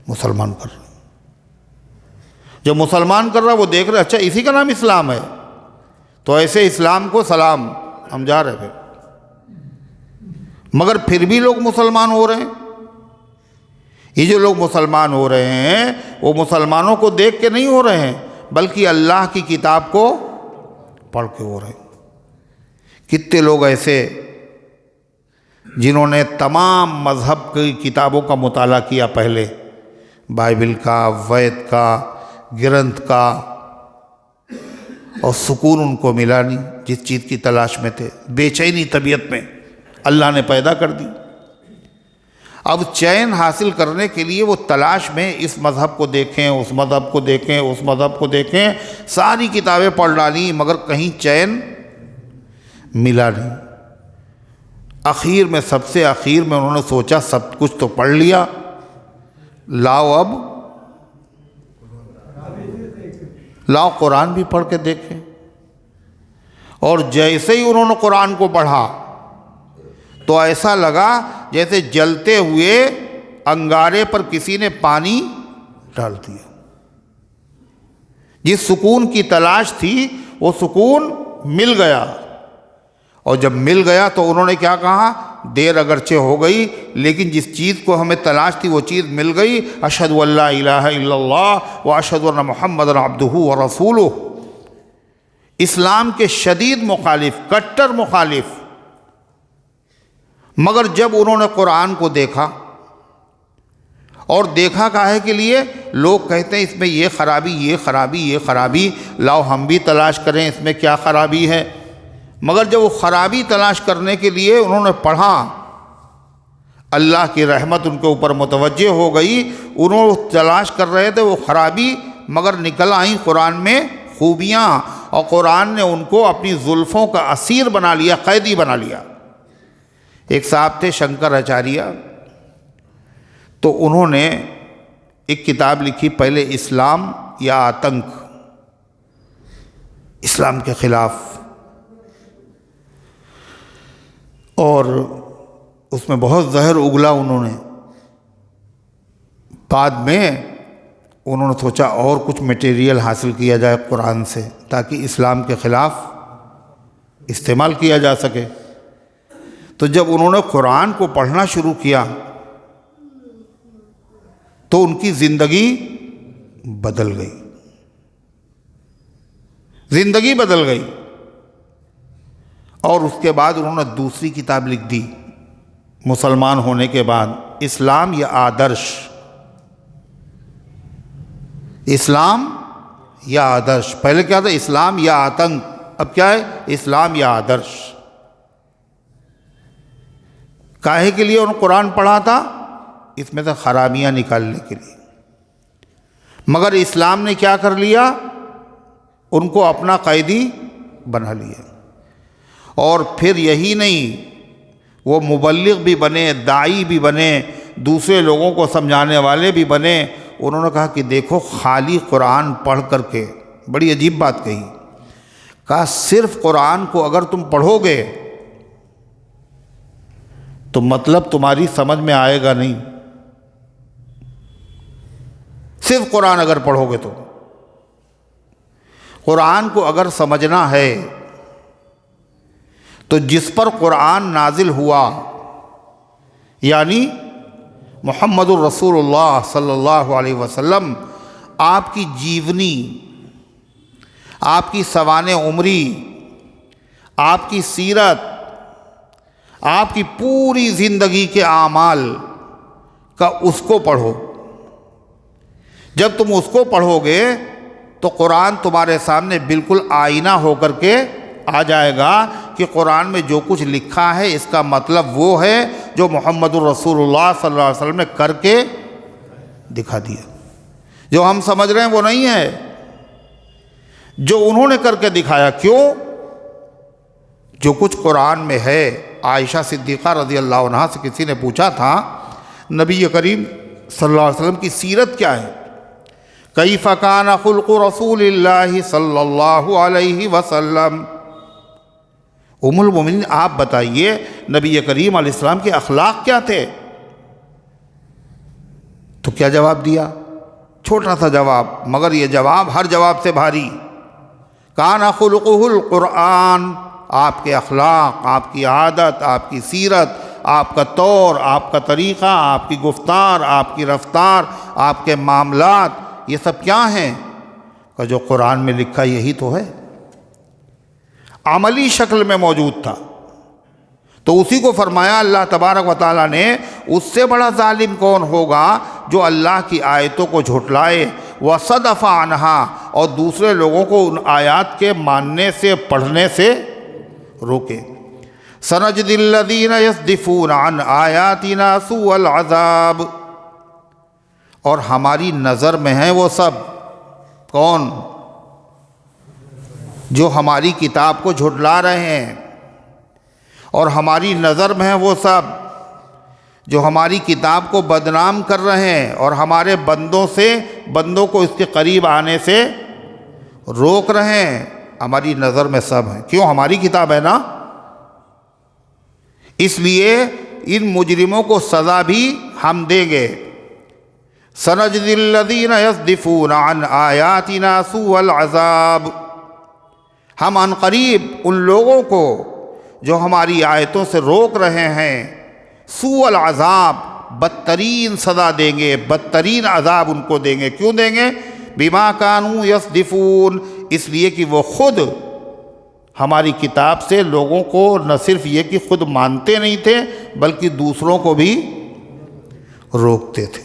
مسلمان کر رہا ہے۔ جو مسلمان کر رہا ہے وہ دیکھ رہے اچھا اسی کا نام اسلام ہے، تو ایسے اسلام کو سلام، ہم جا رہے پھر۔ مگر پھر بھی لوگ مسلمان ہو رہے ہیں۔ یہ جو لوگ مسلمان ہو رہے ہیں وہ مسلمانوں کو دیکھ کے نہیں ہو رہے ہیں، بلکہ اللہ کی کتاب کو پڑھ کے ہو رہے ہیں۔ کتنے لوگ ایسے جنہوں نے تمام مذہب کی کتابوں کا مطالعہ کیا، پہلے بائبل کا، وید کا، گرنتھ کا، اور سکون ان کو ملا نہیں جس چیز کی تلاش میں تھے، بے چینی طبیعت میں اللہ نے پیدا کر دی۔ اب چین حاصل کرنے کے لیے وہ تلاش میں اس مذہب کو دیکھیں، اس مذہب کو دیکھیں، اس مذہب کو دیکھیں، ساری کتابیں پڑھ ڈالیں مگر کہیں چین ملا نہیں۔ آخر میں، سب سے آخر میں انہوں نے سوچا سب کچھ تو پڑھ لیا، لاؤ قرآن بھی پڑھ کے دیکھیں۔ اور جیسے ہی انہوں نے قرآن کو پڑھا تو ایسا لگا جیسے جلتے ہوئے انگارے پر کسی نے پانی ڈال دیا۔ جس سکون کی تلاش تھی وہ سکون مل گیا، اور جب مل گیا تو انہوں نے کیا کہا؟ دیر اگرچہ ہو گئی لیکن جس چیز کو ہمیں تلاش تھی وہ چیز مل گئی۔ اشہد ان لا الہ الا اللہ و اشہد ان محمد عبدہ و رسولہ۔ اسلام کے شدید مخالف، کٹر مخالف، مگر جب انہوں نے قرآن کو دیکھا، اور دیکھا کاہے کے لیے؟ لوگ کہتے ہیں اس میں یہ خرابی، یہ خرابی، یہ خرابی، لاؤ ہم بھی تلاش کریں اس میں کیا خرابی ہے۔ مگر جب وہ خرابی تلاش کرنے کے لیے انہوں نے پڑھا، اللہ کی رحمت ان کے اوپر متوجہ ہو گئی۔ انہوں تلاش کر رہے تھے وہ خرابی، مگر نکل آئیں قرآن میں خوبیاں، اور قرآن نے ان کو اپنی زلفوں کا اسیر بنا لیا، قیدی بنا لیا۔ ایک صاحب تھے شنکر اچاریہ، تو انہوں نے ایک کتاب لکھی، پہلے اسلام یا آتنک، اسلام کے خلاف، اور اس میں بہت زہر اگلا انہوں نے۔ بعد میں انہوں نے سوچا اور کچھ میٹیریل حاصل کیا جائے قرآن سے تاکہ اسلام کے خلاف استعمال کیا جا سکے۔ تو جب انہوں نے قرآن کو پڑھنا شروع کیا تو ان کی زندگی بدل گئی، زندگی بدل گئی۔ اور اس کے بعد انہوں نے دوسری کتاب لکھ دی مسلمان ہونے کے بعد، اسلام یا آدرش، اسلام یا آدرش۔ پہلے کیا تھا؟ اسلام یا آتنک، اب کیا ہے؟ اسلام یا آدرش۔ کاہے کے لیے انہوں نے قرآن پڑھا تھا؟ اس میں سے خرابیاں نکالنے کے لیے، مگر اسلام نے کیا کر لیا؟ ان کو اپنا قیدی بنا لیا۔ اور پھر یہی نہیں، وہ مبلغ بھی بنے، داعی بھی بنے، دوسرے لوگوں کو سمجھانے والے بھی بنے۔ انہوں نے کہا کہ دیکھو خالی قرآن پڑھ کر کے، بڑی عجیب بات کہی، کہا صرف قرآن کو اگر تم پڑھو گے تو مطلب تمہاری سمجھ میں آئے گا نہیں، صرف قرآن اگر پڑھو گے تو۔ قرآن کو اگر سمجھنا ہے تو جس پر قرآن نازل ہوا، یعنی محمد الرسول اللہ صلی اللہ علیہ وسلم، آپ کی جیونی، آپ کی سوانح عمری، آپ کی سیرت، آپ کی پوری زندگی کے اعمال کا اس کو پڑھو۔ جب تم اس کو پڑھو گے تو قرآن تمہارے سامنے بالکل آئینہ ہو کر کے آ جائے گا کہ قرآن میں جو کچھ لکھا ہے اس کا مطلب وہ ہے جو محمد الرسول اللہ صلی اللہ علیہ وسلم نے کر کے دکھا دیا۔ جو ہم سمجھ رہے ہیں وہ نہیں ہے، جو انہوں نے کر کے دکھایا۔ کیوں؟ جو کچھ قرآن میں ہے۔ عائشہ صدیقہ رضی اللہ عنہا سے کسی نے پوچھا تھا نبی کریم صلی اللہ علیہ وسلم کی سیرت کیا ہے؟ کیف کان خلق رسول اللہ صلی اللہ علیہ وسلم، ام المومنین آپ بتائیے نبی کریم علیہ السلام کے اخلاق کیا تھے؟ تو کیا جواب دیا؟ چھوٹا سا جواب، مگر یہ جواب ہر جواب سے بھاری۔ کان خلقہ القرآن، آپ کے اخلاق، آپ کی عادت، آپ کی سیرت، آپ کا طور، آپ کا طریقہ، آپ کی گفتار، آپ کی رفتار، آپ کے معاملات، یہ سب کیا ہیں؟ کہ جو قرآن میں لکھا یہی تو ہے، عملی شکل میں موجود تھا۔ تو اسی کو فرمایا اللہ تبارک و تعالیٰ نے، اس سے بڑا ظالم کون ہوگا جو اللہ کی آیتوں کو جھٹلائے، وَصَدَفَ عَنْهَا، اور دوسرے لوگوں کو ان آیات کے ماننے سے پڑھنے سے روکے۔ سنجزی الذین یصدفون عن آیاتنا سوء العذاب، اور ہماری نظر میں ہیں وہ سب، کون؟ جو ہماری کتاب کو جھٹلا رہے ہیں، اور ہماری نظر میں ہیں وہ سب جو ہماری کتاب کو بدنام کر رہے ہیں اور ہمارے بندوں کو اس کے قریب آنے سے روک رہے ہیں۔ ہماری نظر میں سب ہیں، کیوں؟ ہماری کتاب ہے نا۔ اس لیے ان مجرموں کو سزا بھی ہم دیں گے۔ سنجزی الذین یصدفون عن آیاتنا سوء العذاب، ہم عن قریب ان لوگوں کو جو ہماری آیتوں سے روک رہے ہیں سوء العذاب، بدترین سزا دیں گے، بدترین عذاب ان کو دیں گے۔ کیوں دیں گے؟ بما کانوا یصدفون، اس لیے کہ وہ خود ہماری کتاب سے لوگوں کو نہ صرف یہ کہ خود مانتے نہیں تھے بلکہ دوسروں کو بھی روکتے تھے۔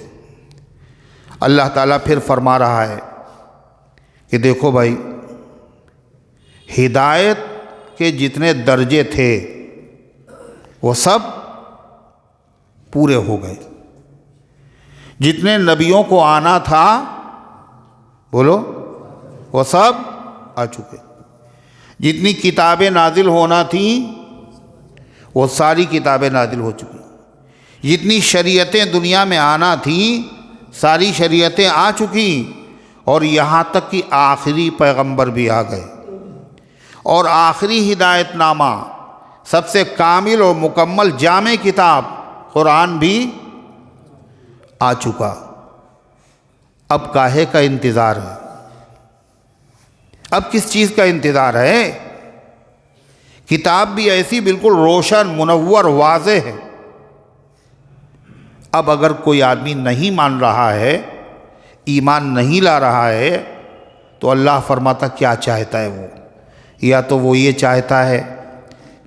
اللہ تعالیٰ پھر فرما رہا ہے کہ دیکھو بھائی، ہدایت کے جتنے درجے تھے وہ سب پورے ہو گئے، جتنے نبیوں کو آنا تھا بولو وہ سب آ چکے، جتنی کتابیں نازل ہونا تھیں وہ ساری کتابیں نازل ہو چکی، جتنی شریعتیں دنیا میں آنا تھیں ساری شریعتیں آ چکی، اور یہاں تک کہ آخری پیغمبر بھی آ گئے، اور آخری ہدایت نامہ سب سے کامل اور مکمل جامع کتاب قرآن بھی آ چکا۔ اب کاہے کا انتظار ہے؟ اب کس چیز کا انتظار ہے؟ کتاب بھی ایسی بالکل روشن، منور، واضح ہے۔ اب اگر کوئی آدمی نہیں مان رہا ہے، ایمان نہیں لا رہا ہے، تو اللہ فرماتا کیا چاہتا ہے وہ؟ یا تو وہ یہ چاہتا ہے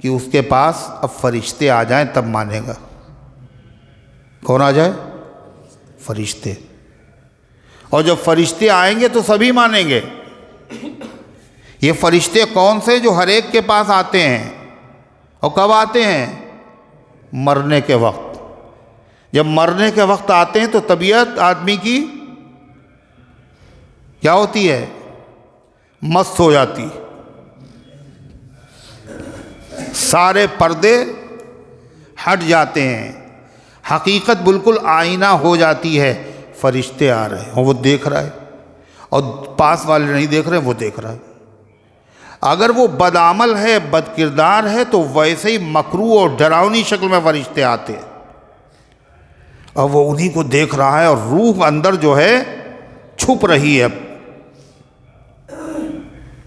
کہ اس کے پاس اب فرشتے آ جائیں تب مانے گا۔ کون آ جائے؟ فرشتے۔ اور جب فرشتے آئیں گے تو سبھی مانیں گے۔ یہ فرشتے کون سے؟ جو ہر ایک کے پاس آتے ہیں، اور کب آتے ہیں؟ مرنے کے وقت۔ جب مرنے کے وقت آتے ہیں تو طبیعت آدمی کی کیا ہوتی ہے؟ مست ہو جاتی، سارے پردے ہٹ جاتے ہیں، حقیقت بالکل آئینہ ہو جاتی ہے۔ فرشتے آ رہے ہیں، وہ دیکھ رہا ہے، اور پاس والے نہیں دیکھ رہے، وہ دیکھ رہا ہے۔ اگر وہ بدعمل ہے، بد کردار ہے، تو ویسے ہی مکروہ اور ڈراؤنی شکل میں فرشتے آتے ہیں، اور وہ انہی کو دیکھ رہا ہے، اور روح اندر جو ہے چھپ رہی ہے،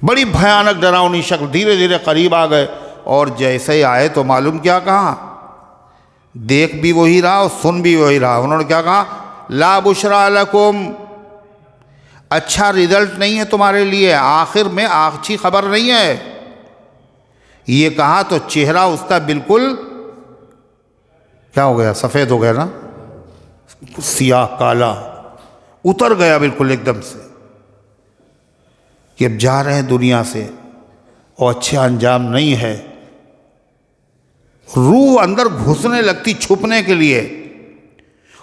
بڑی بھیانک ڈراؤنی شکل۔ دھیرے دھیرے قریب آ گئے، اور جیسے ہی آئے تو معلوم کیا کہا؟ دیکھ بھی وہی رہا اور سن بھی وہی رہا۔ انہوں نے کیا کہا؟ لا بشرا لکم، اچھا رزلٹ نہیں ہے تمہارے لیے، آخر میں اچھی خبر نہیں ہے۔ یہ کہا تو چہرہ اس کا بالکل کیا ہو گیا؟ سفید ہو گیا نا، سیاہ کالا اتر گیا بالکل ایک دم سے، کہ اب جا رہے ہیں دنیا سے اور اچھا انجام نہیں ہے۔ روح اندر گھسنے لگتی چھپنے کے لیے،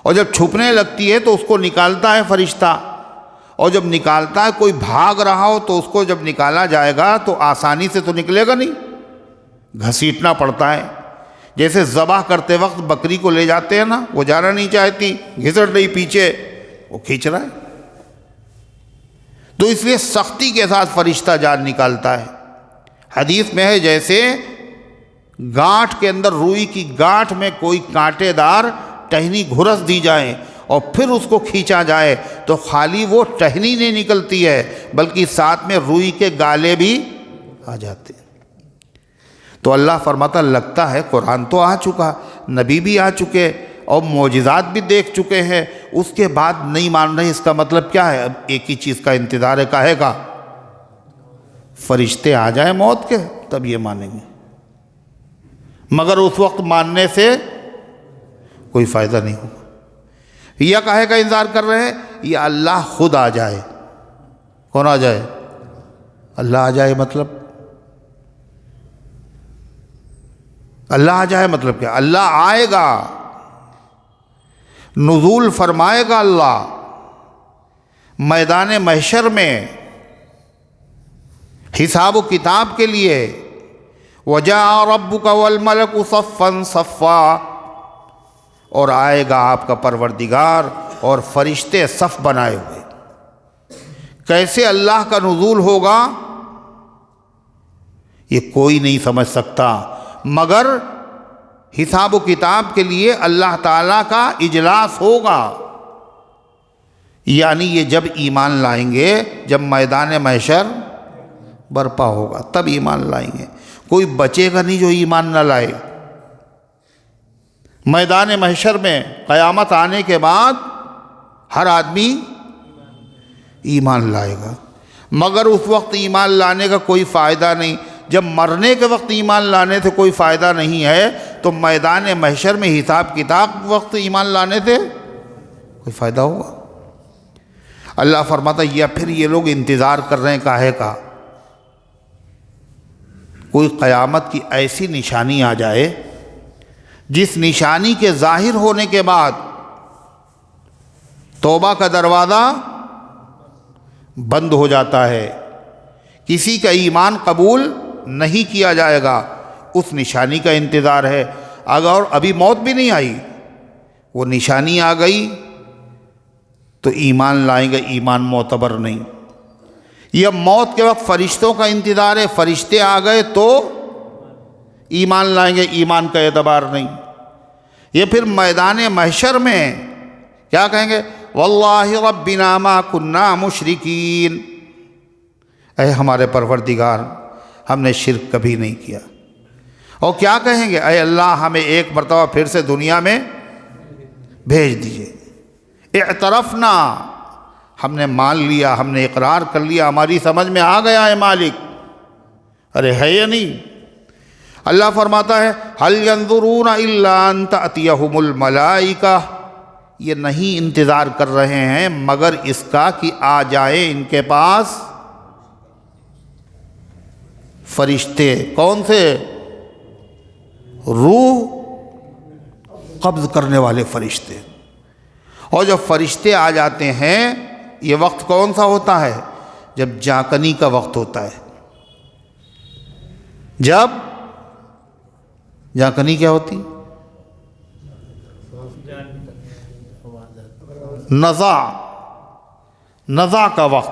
اور جب چھپنے لگتی ہے تو اس کو نکالتا ہے فرشتہ، اور جب نکالتا ہے، کوئی بھاگ رہا ہو تو اس کو جب نکالا جائے گا تو آسانی سے تو نکلے گا نہیں، گھسیٹنا پڑتا ہے۔ جیسے ذبح کرتے وقت بکری کو لے جاتے ہیں نا، وہ جانا نہیں چاہتی، گھسٹ رہی پیچھے، وہ کھینچ رہا ہے، تو اس لیے سختی کے ساتھ فرشتہ جان نکالتا ہے۔ حدیث میں ہے جیسے گانٹھ کے اندر، روئی کی گانٹھ میں کوئی کانٹے دار ٹہنی گھرس دی جائے اور پھر اس کو کھینچا جائے تو خالی وہ ٹہنی نہیں نکلتی ہے بلکہ ساتھ میں روئی کے گالے بھی آ جاتے ہیں۔ تو اللہ فرماتا لگتا ہے قرآن تو آ چکا، نبی بھی آ چکے اور معجزات بھی دیکھ چکے ہیں، اس کے بعد نہیں مان رہے، اس کا مطلب کیا ہے؟ اب ایک ہی چیز کا انتظار ہے، کہے گا فرشتے آ جائیں موت کے تب یہ مانیں گے، مگر اس وقت ماننے سے کوئی فائدہ نہیں ہوگا۔ یہ کہے کا انتظار کر رہے ہیں یا اللہ خود آ جائے، کون آ جائے؟ اللہ آ جائے مطلب؟ اللہ آ جائے مطلب کیا؟ اللہ آئے گا، نزول فرمائے گا اللہ میدان محشر میں حساب و کتاب کے لیے۔ وَجَاءَ رَبُّكَ وَالْمَلَكُ صَفًّا صَفًّا، اور آئے گا آپ کا پروردگار اور فرشتے صف بنائے ہوئے۔ کیسے اللہ کا نزول ہوگا یہ کوئی نہیں سمجھ سکتا، مگر حساب و کتاب کے لیے اللہ تعالیٰ کا اجلاس ہوگا۔ یعنی یہ جب ایمان لائیں گے، جب میدان محشر برپا ہوگا تب ایمان لائیں گے، کوئی بچے گا نہیں جو ایمان نہ لائے۔ میدان محشر میں قیامت آنے کے بعد ہر آدمی ایمان لائے گا، مگر اس وقت ایمان لانے کا کوئی فائدہ نہیں۔ جب مرنے کے وقت ایمان لانے سے کوئی فائدہ نہیں ہے تو میدان محشر میں حساب کتاب وقت ایمان لانے سے کوئی فائدہ ہوگا؟ اللہ فرماتا یا پھر یہ لوگ انتظار کر رہے ہیں کاہے کا؟ کوئی قیامت کی ایسی نشانی آ جائے جس نشانی کے ظاہر ہونے کے بعد توبہ کا دروازہ بند ہو جاتا ہے، کسی کا ایمان قبول نہیں کیا جائے گا، اس نشانی کا انتظار ہے۔ اگر ابھی موت بھی نہیں آئی، وہ نشانی آ گئی تو ایمان لائیں گے، ایمان معتبر نہیں۔ یہ موت کے وقت فرشتوں کا انتظار ہے، فرشتے آ گئے تو ایمان لائیں گے، ایمان کا اعتبار نہیں۔ یہ پھر میدان محشر میں کیا کہیں گے؟ واللہ ربنا ما کننا مشرکین، اے ہمارے پروردگار ہم نے شرک کبھی نہیں کیا۔ اور کیا کہیں گے؟ اے اللہ ہمیں ایک مرتبہ پھر سے دنیا میں بھیج دیجئے۔ اعترفنا، ہم نے مان لیا، ہم نے اقرار کر لیا، ہماری سمجھ میں آ گیا ہے مالک۔ ارے ہے یا نہیں؟ اللہ فرماتا ہے هل ينظرون الا ان تأتيهم الملائکہ، یہ نہیں انتظار کر رہے ہیں مگر اس کا کہ آ جائے ان کے پاس فرشتے۔ کون سے؟ روح قبض کرنے والے فرشتے۔ اور جب فرشتے آ جاتے ہیں، یہ وقت کون سا ہوتا ہے؟ جب جانکنی کا وقت ہوتا ہے۔ جب جانکنی کیا ہوتی؟ نزع کا وقت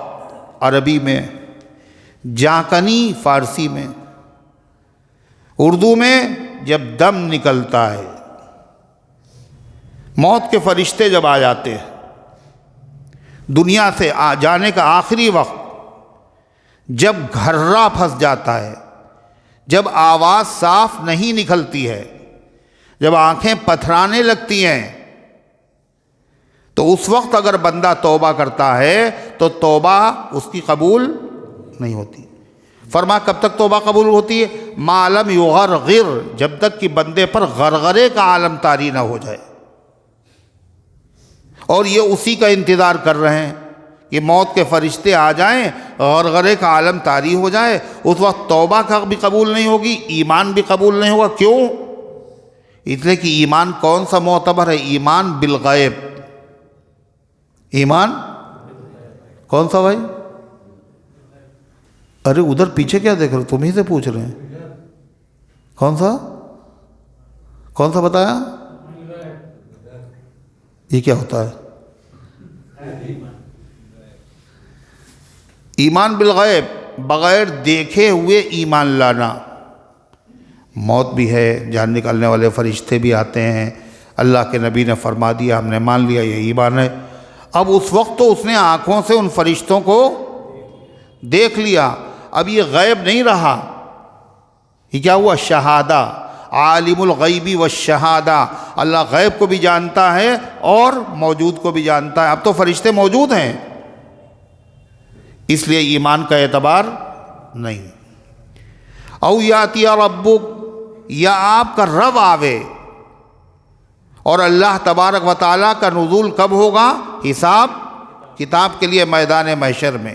عربی میں، جانکنی فارسی میں، اردو میں جب دم نکلتا ہے، موت کے فرشتے جب آ جاتے ہیں، دنیا سے جانے کا آخری وقت، جب گھررا پھنس جاتا ہے، جب آواز صاف نہیں نکلتی ہے، جب آنکھیں پتھرانے لگتی ہیں، تو اس وقت اگر بندہ توبہ کرتا ہے تو توبہ اس کی قبول نہیں ہوتی۔ فرما کب تک توبہ قبول ہوتی ہے؟ ما لم یغرغر، جب تک کہ بندے پر غرغرے کا عالم طاری نہ ہو جائے۔ اور یہ اسی کا انتظار کر رہے ہیں کہ موت کے فرشتے آ جائیں، غرغرے کا عالم طاری ہو جائے، اس وقت توبہ کا بھی قبول نہیں ہوگی، ایمان بھی قبول نہیں ہوگا۔ کیوں؟ اس لیے کہ ایمان کون سا معتبر ہے؟ ایمان بالغیب۔ ایمان کون سا بھائی؟ ارے ادھر پیچھے کیا دیکھ رہے ہو؟ تم ہی سے پوچھ رہے ہیں۔ کون سا بتایا؟ یہ کیا ہوتا ہے؟ ایمان بالغیب، بغیر دیکھے ہوئے ایمان لانا۔ موت بھی ہے، جان نکالنے والے فرشتے بھی آتے ہیں، اللہ کے نبی نے فرما دیا، ہم نے مان لیا، یہ ایمان ہے۔ اب اس وقت تو اس نے آنکھوں سے ان فرشتوں کو دیکھ لیا، اب یہ غیب نہیں رہا، یہ کیا ہوا؟ شہادہ۔ عالم الغیبی والشہادہ، اللہ غیب کو بھی جانتا ہے اور موجود کو بھی جانتا ہے۔ اب تو فرشتے موجود ہیں، اس لیے ایمان کا اعتبار نہیں۔ او یاتی ربک، یا آپ کا رب آوے۔ اور اللہ تبارک و تعالیٰ کا نزول کب ہوگا؟ حساب کتاب کے لیے میدان محشر میں۔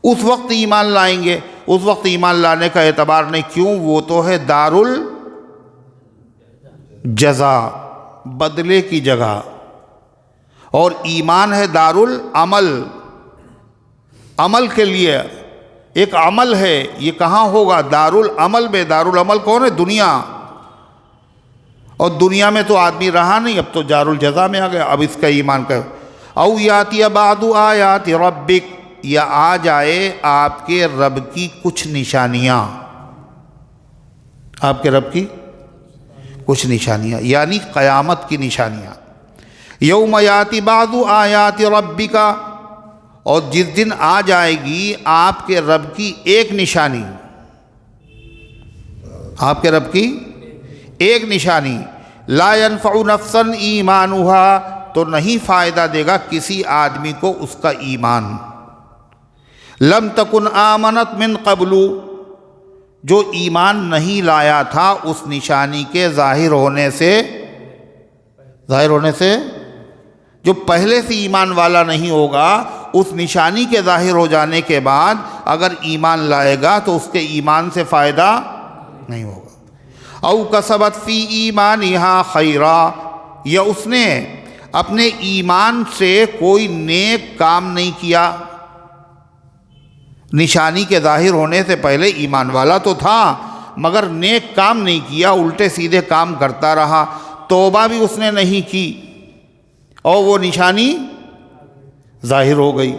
اس وقت ایمان لائیں گے. اس وقت ایمان لانے کا اعتبار نہیں. کیوں؟ وہ تو ہے دار الجزا، بدلے کی جگہ، اور ایمان ہے دار العمل، عمل کے لیے. ایک عمل ہے، یہ کہاں ہوگا؟ دار العمل میں. دار العمل کون ہے؟ دنیا. اور دنیا میں تو آدمی رہا نہیں، اب تو دار الجزا میں آ گیا. اب اس کا ایمان کا او یاتی بعض آیات ربک، یا آ جائے آپ کے رب کی کچھ نشانیاں. آپ کے رب کی کچھ نشانیاں یعنی قیامت کی نشانیاں. یوم یاتی بعض آیات ربک، اور جس دن آ جائے گی آپ کے رب کی ایک نشانی، آپ کے رب کی ایک نشانی. لا ينفع نفسا ایمانها، تو نہیں فائدہ دے گا کسی آدمی کو اس کا ایمان. لم تکن آمنت من قبل، جو ایمان نہیں لایا تھا اس نشانی کے ظاہر ہونے سے، جو پہلے سے ایمان والا نہیں ہوگا، اس نشانی کے ظاہر ہو جانے کے بعد اگر ایمان لائے گا تو اس کے ایمان سے فائدہ نہیں ہوگا. او کسبت فی ایمانہا خیرا، یا اس نے اپنے ایمان سے کوئی نیک کام نہیں کیا. نشانی کے ظاہر ہونے سے پہلے ایمان والا تو تھا مگر نیک کام نہیں کیا، الٹے سیدھے کام کرتا رہا، توبہ بھی اس نے نہیں کی اور وہ نشانی ظاہر ہو گئی.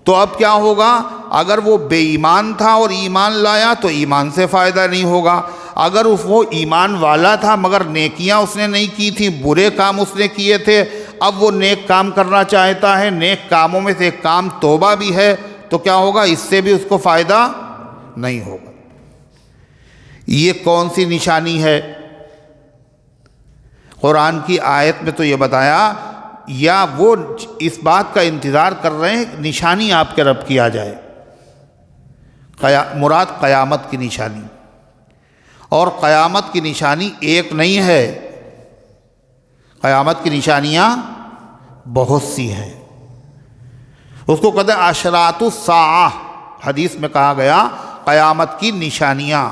تو اب کیا ہوگا؟ اگر وہ بے ایمان تھا اور ایمان لایا تو ایمان سے فائدہ نہیں ہوگا. اگر وہ ایمان والا تھا مگر نیکیاں اس نے نہیں کی تھیں، برے کام اس نے کیے تھے، اب وہ نیک کام کرنا چاہتا ہے، نیک کاموں میں سے ایک کام توبہ بھی ہے، تو کیا ہوگا؟ اس سے بھی اس کو فائدہ نہیں ہوگا. یہ کون سی نشانی ہے؟ قرآن کی آیت میں تو یہ بتایا، یا وہ اس بات کا انتظار کر رہے ہیں نشانی آپ کے رب کی آ جائے. مراد قیامت کی نشانی. اور قیامت کی نشانی ایک نہیں ہے، قیامت کی نشانیاں بہت سی ہیں. اس کو کہتے ہیں اشراط الساعہ. حدیث میں کہا گیا قیامت کی نشانیاں.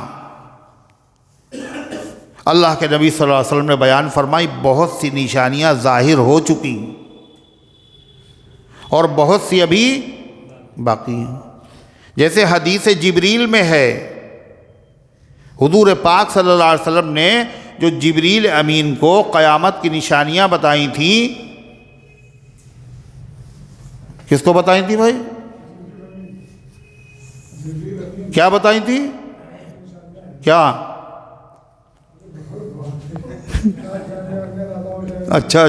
اللہ کے نبی صلی اللہ علیہ وسلم نے بیان فرمائی بہت سی نشانیاں ظاہر ہو چکی اور بہت سی ابھی باقی ہیں. جیسے حدیث جبریل میں ہے، حضور پاک صلی اللہ علیہ وسلم نے جو جبریل امین کو قیامت کی نشانیاں بتائی تھیں. کس کو بتائی تھی بھائی؟ کیا بتائی تھی؟ کیا؟ اچھا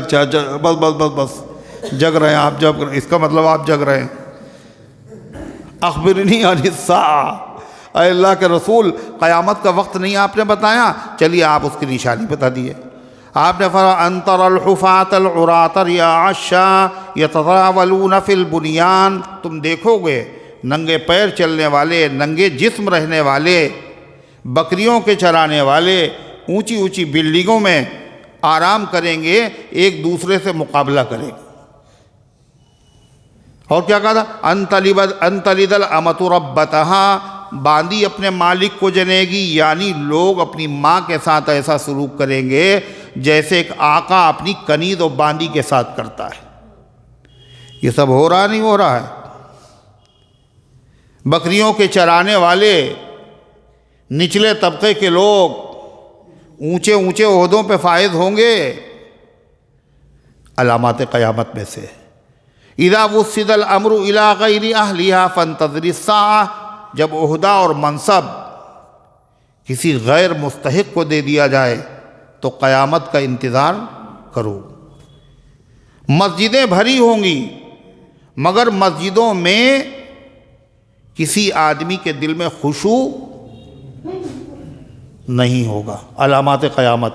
بس جگ رہے ہیں آپ. جب اس کا مطلب آپ جگ رہے ہیں. اخبرنی عن الساعہ، اے اللہ کے رسول قیامت کا وقت نہیں آپ نے بتایا، چلیے آپ اس کی نشانی بتا دیے. آپ نے فرمایا ان ترى الحفاة العراة الرعاء الشاة يتطاولون في البنيان، تم دیکھو گے ننگے پیر چلنے والے، ننگے جسم رہنے والے، بکریوں کے چرانے والے اونچی اونچی بلڈنگوں میں آرام کریں گے، ایک دوسرے سے مقابلہ کریں گے. اور کیا کہا تھا؟ ان تلد الامۃ ربتہا، باندی اپنے مالک کو جنے گی. یعنی لوگ اپنی ماں کے ساتھ ایسا سلوک کریں گے جیسے ایک آقا اپنی کنید و باندی کے ساتھ کرتا ہے. یہ سب ہو رہا نہیں ہو رہا ہے؟ بکریوں کے چرانے والے، نچلے طبقے کے لوگ اونچے اونچے عہدوں پہ فائز ہوں گے. علامات قیامت میں سے اذا وسد الامر الى غیر اہلها فانتظر الساعہ، جب عہدہ اور منصب کسی غیر مستحق کو دے دیا جائے تو قیامت کا انتظار کرو. مسجدیں بھری ہوں گی مگر مسجدوں میں کسی آدمی کے دل میں خشوع نہیں ہوگا. علامات قیامت.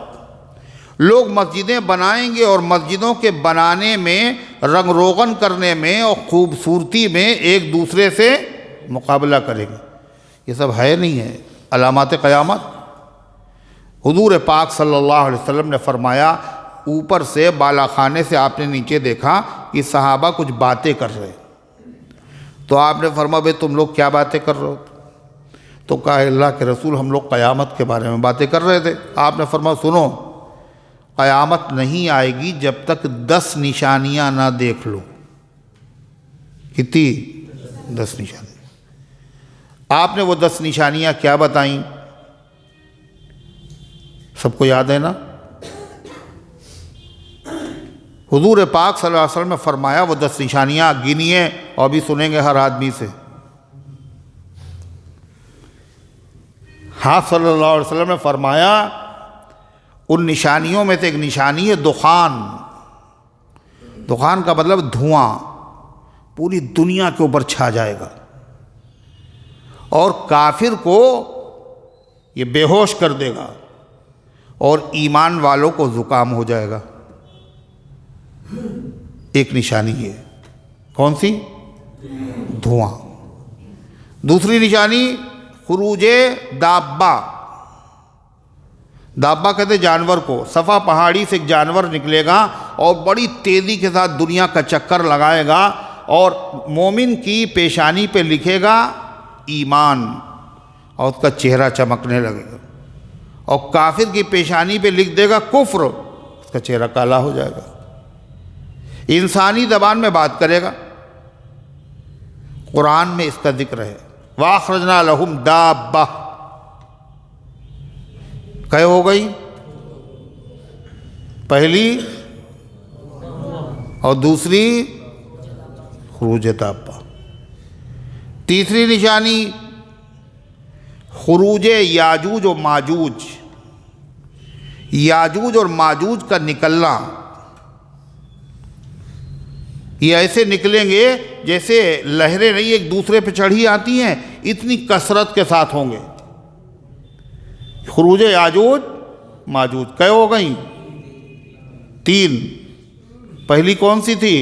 لوگ مسجدیں بنائیں گے اور مسجدوں کے بنانے میں، رنگ روغن کرنے میں اور خوبصورتی میں ایک دوسرے سے مقابلہ کریں گے. یہ سب ہے نہیں ہے علامات قیامت. حضور پاک صلی اللہ علیہ وسلم نے فرمایا، اوپر سے بالا خانے سے آپ نے نیچے دیکھا کہ صحابہ کچھ باتیں کر رہے، تو آپ نے فرمایا بھئی تم لوگ کیا باتیں کر رہے ہو؟ تو کہا اللہ کے رسول ہم لوگ قیامت کے بارے میں باتیں کر رہے تھے۔ آپ نے فرمایا سنو، قیامت نہیں آئے گی جب تک 10 نشانیاں نہ دیکھ لو۔ کتنی؟ 10 نشانیاں۔ آپ نے وہ 10 نشانیاں کیا بتائیں؟ سب کو یاد ہے نا؟ حضور پاک صلی اللہ علیہ وسلم نے فرمایا وہ 10 نشانیاں گنیے، اور بھی سنیں گے ہر آدمی سے۔ ہاں صلی اللہ علیہ وسلم نے فرمایا ان نشانیوں میں سے ایک نشانی ہے دخان۔ دخان کا مطلب دھواں، پوری دنیا کے اوپر چھا جائے گا اور کافر کو یہ بے ہوش کر دے گا اور ایمان والوں کو زکام ہو جائے گا۔ ایک نشانی ہے، کون سی؟ دھواں۔ دوسری نشانی خروج دابہ۔ دابہ کہتے جانور کو۔ صفا پہاڑی سے ایک جانور نکلے گا اور بڑی تیزی کے ساتھ دنیا کا چکر لگائے گا، اور مومن کی پیشانی پہ لکھے گا ایمان اور اس کا چہرہ چمکنے لگے گا، اور کافر کی پیشانی پہ لکھ دے گا کفر، اس کا چہرہ کالا ہو جائے گا۔ انسانی زبان میں بات کرے گا، قرآن میں اس کا ذکر ہے۔ وَأَخْرَجْنَا لَهُمْ دَابَّةً، کئے ہو گئی؟ پہلی اور دوسری خروج دابہ۔ تیسری نشانی خروج یاجوج و ماجوج۔ یاجوج اور ماجوج کا نکلنا، یہ ایسے نکلیں گے جیسے لہریں نہیں ایک دوسرے پہ چڑھی آتی ہیں، اتنی کثرت کے ساتھ ہوں گے۔ خروج یاجوج ماجوج کئے ہو گئیں؟ 3۔ پہلی کون سی تھی؟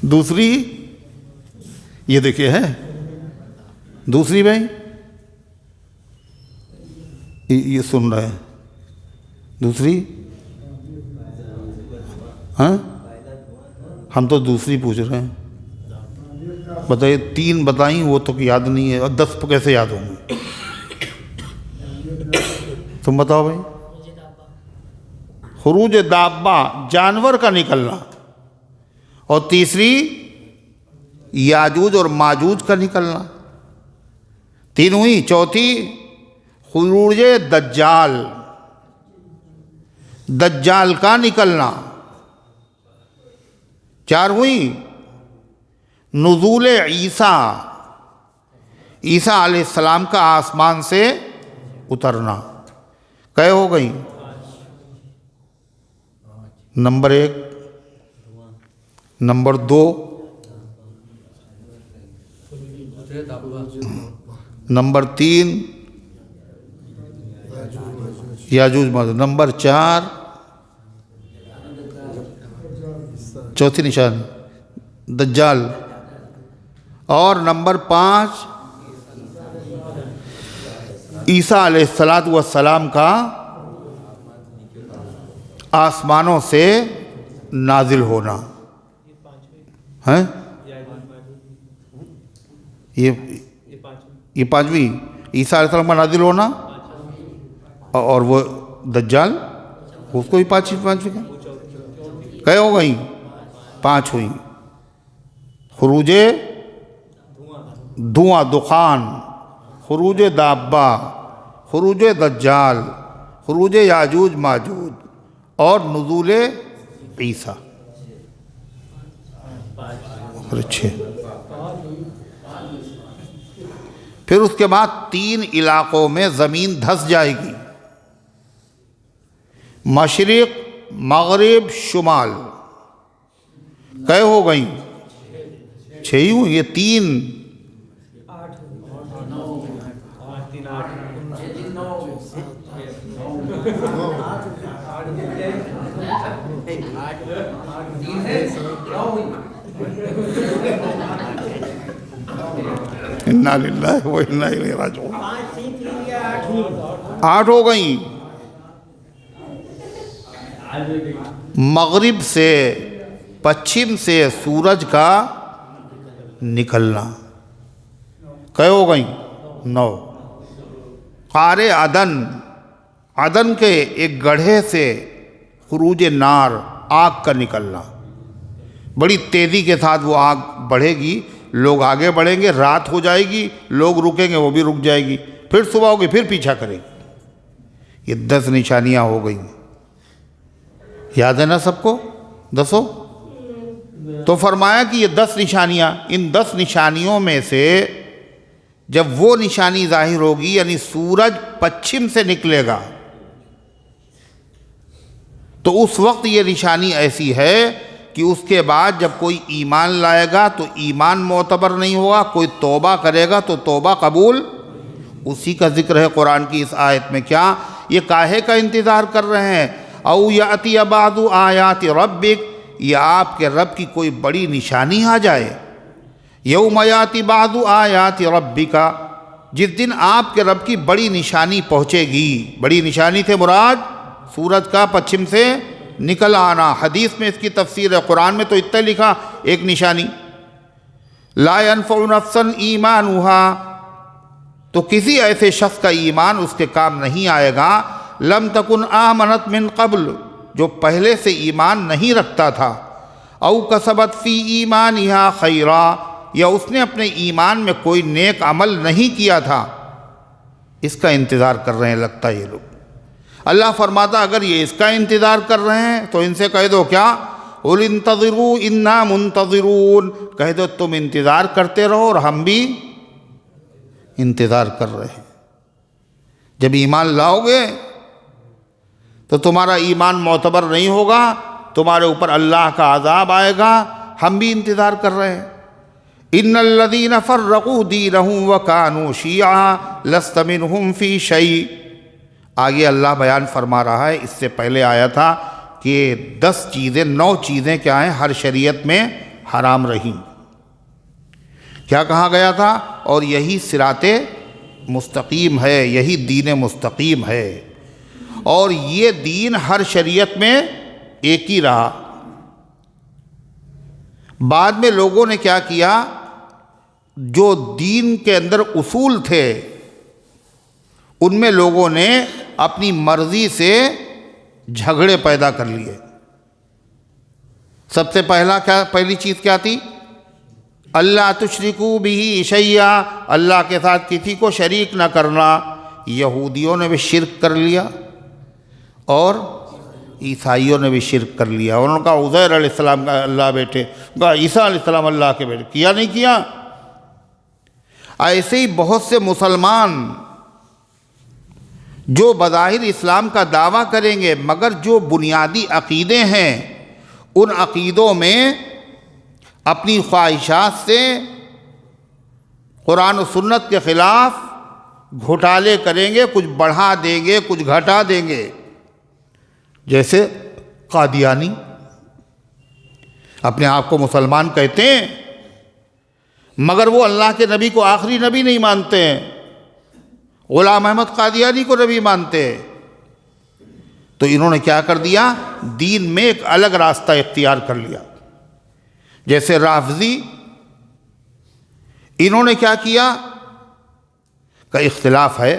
دوسری یہ دیکھیے ہے دوسری بھائی، یہ سن رہے ہیں دوسری؟ ہاں ہم تو دوسری پوچھ رہے ہیں، بتائیے 3 بتائیں وہ تو یاد نہیں ہے، اور 10 تو کیسے یاد ہوں گے؟ تم بتاؤ بھائی۔ خروج دابہ جانور کا نکلنا، اور تیسری یاجوج اور ماجوج کا نکلنا۔ 3 ہوئی۔ چوتھی خروج دجال، دجال کا نکلنا۔ 4 ہوئی۔ نزول عیسیٰ، عیسیٰ علیہ السلام کا آسمان سے اترنا۔ کئے ہو گئی؟ نمبر 1، نمبر 2، نمبر 3 یاجوج ماجوج، نمبر 4 چوتھی نشانی دجال، اور نمبر 5 عیسیٰ علیہ السلام کا آسمانوں سے نازل ہونا ہے۔ یہ 5ویں عیسیٰ علیہ السلام کا نازل ہونا، اور وہ دجال اس کو بھی 5ویں کا۔ کئے ہو گئیں؟ 5 ہوئیں۔ خروج دھواں دخان، خروج دابہ، خروج دجال، خروج یاجوج ماجوج، اور نزول عیسیٰ۔ اور 6۔ پھر اس کے بعد 3 علاقوں میں زمین دھس جائے گی، مشرق، مغرب، شمال۔ کئے ہو گئیں؟ 6 ہی ہوئی۔ یہ 3 انا للہ و انا الیہ راجعون۔ 8 ہو گئیں۔ مغرب سے پچھم سے سورج کا نکلنا. کئے ہو گئیں؟ 9. قعر عدن، عدن کے ایک گڑھے سے خروج نار، آگ کا نکلنا. بڑی تیزی کے ساتھ وہ آگ بڑھے گی، لوگ آگے بڑھیں گے، رات ہو جائے گی، لوگ رکیں گے، وہ بھی رک جائے گی، پھر صبح ہوگی، پھر پیچھا کرے گی. یہ 10 نشانیاں ہو گئیں. یاد ہے نا سب کو؟ 10. تو فرمایا کہ یہ 10 نشانیاں، ان 10 نشانیوں میں سے جب وہ نشانی ظاہر ہوگی، یعنی سورج پچھم سے نکلے گا، تو اس وقت یہ نشانی ایسی ہے کہ اس کے بعد جب کوئی ایمان لائے گا تو ایمان معتبر نہیں ہوگا، کوئی توبہ کرے گا تو توبہ قبول. اسی کا ذکر ہے قرآن کی اس آیت میں. کیا یہ کاہے کا انتظار کر رہے ہیں؟ او یاتی بعض آیات ربک، یہ آپ کے رب کی کوئی بڑی نشانی آ جائے. یوم یاتی بعض آیات ربک، جس دن آپ کے رب کی بڑی نشانی پہنچے گی. بڑی نشانی سے مراد سورج کا پچھم سے نکل آنا. حدیث میں اس کی تفسیر ہے، قرآن میں تو اتنا لکھا ایک نشانی. لا ينفع نفسا ایمانها، تو کسی ایسے شخص کا ایمان اس کے کام نہیں آئے گا. لم تکن آمنت من قبل، جو پہلے سے ایمان نہیں رکھتا تھا. او کسبت فی ایمانها خیرا، یا اس نے اپنے ایمان میں کوئی نیک عمل نہیں کیا تھا. اس کا انتظار کر رہے ہیں لگتا ہے یہ لوگ. اللہ فرماتا اگر یہ اس کا انتظار کر رہے ہیں تو ان سے کہہ دو کیا؟ قل انتظروا انا منتظرون، کہہ دو تم انتظار کرتے رہو اور ہم بھی انتظار کر رہے ہیں. جب ایمان لاؤ گے تو تمہارا ایمان معتبر نہیں ہوگا، تمہارے اوپر اللہ کا عذاب آئے گا. ہم بھی انتظار کر رہے ہیں. ان الذین فرقوا دینہم وکانوا شیعا لست منہم فی شیء. آگے اللہ بیان فرما رہا ہے، اس سے پہلے آیا تھا کہ 10 چیزیں 9 چیزیں کیا ہیں ہر شریعت میں حرام رہیں. کیا کہا گیا تھا؟ اور یہی صراط مستقیم ہے، یہی دین مستقیم ہے. اور یہ دین ہر شریعت میں ایک ہی رہا. بعد میں لوگوں نے کیا کیا؟ جو دین کے اندر اصول تھے ان میں لوگوں نے اپنی مرضی سے جھگڑے پیدا کر لیے. سب سے پہلی چیز کیا تھی؟ اللہ تشرکوا بہ شیئا، اللہ کے ساتھ کسی کو شریک نہ کرنا. یہودیوں نے بھی شرک کر لیا اور عیسائیوں نے بھی شرک کر لیا. انہوں نے کہا عزیر علیہ السلام کا اللہ بیٹے، کہا عیسیٰ علیہ السلام اللہ کے بیٹے. کیا نہیں کیا؟ ایسے ہی بہت سے مسلمان جو بظاہر اسلام کا دعویٰ کریں گے مگر جو بنیادی عقیدے ہیں ان عقیدوں میں اپنی خواہشات سے قرآن و سنت کے خلاف گھوٹالے کریں گے، کچھ بڑھا دیں گے، کچھ گھٹا دیں گے. جیسے قادیانی اپنے آپ کو مسلمان کہتے ہیں مگر وہ اللہ کے نبی کو آخری نبی نہیں مانتے ہیں، غلام احمد قادیانی کو نبی مانتے ہیں. تو انہوں نے کیا کر دیا؟ دین میں ایک الگ راستہ اختیار کر لیا. جیسے رافضی، انہوں نے کیا کیا کہ اختلاف ہے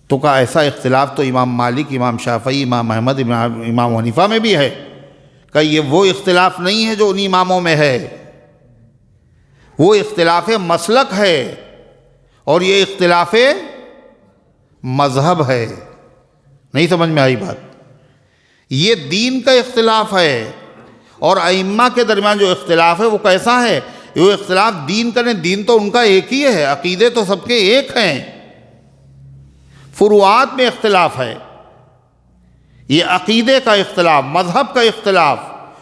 تو کہا ایسا اختلاف تو امام مالک، امام شافعی، امام احمد، امام حنیفہ میں بھی ہے. کہ یہ وہ اختلاف نہیں ہے جو ان اماموں میں ہے، وہ اختلاف مسلک ہے اور یہ اختلاف مذہب ہے. نہیں سمجھ میں آئی بات؟ یہ دین کا اختلاف ہے اور ائمہ کے درمیان جو اختلاف ہے وہ کیسا ہے؟ وہ اختلاف دین کا نہیں، دین تو ان کا ایک ہی ہے، عقیدے تو سب کے ایک ہیں، فروعات میں اختلاف ہے. یہ عقیدے کا اختلاف، مذہب کا اختلاف،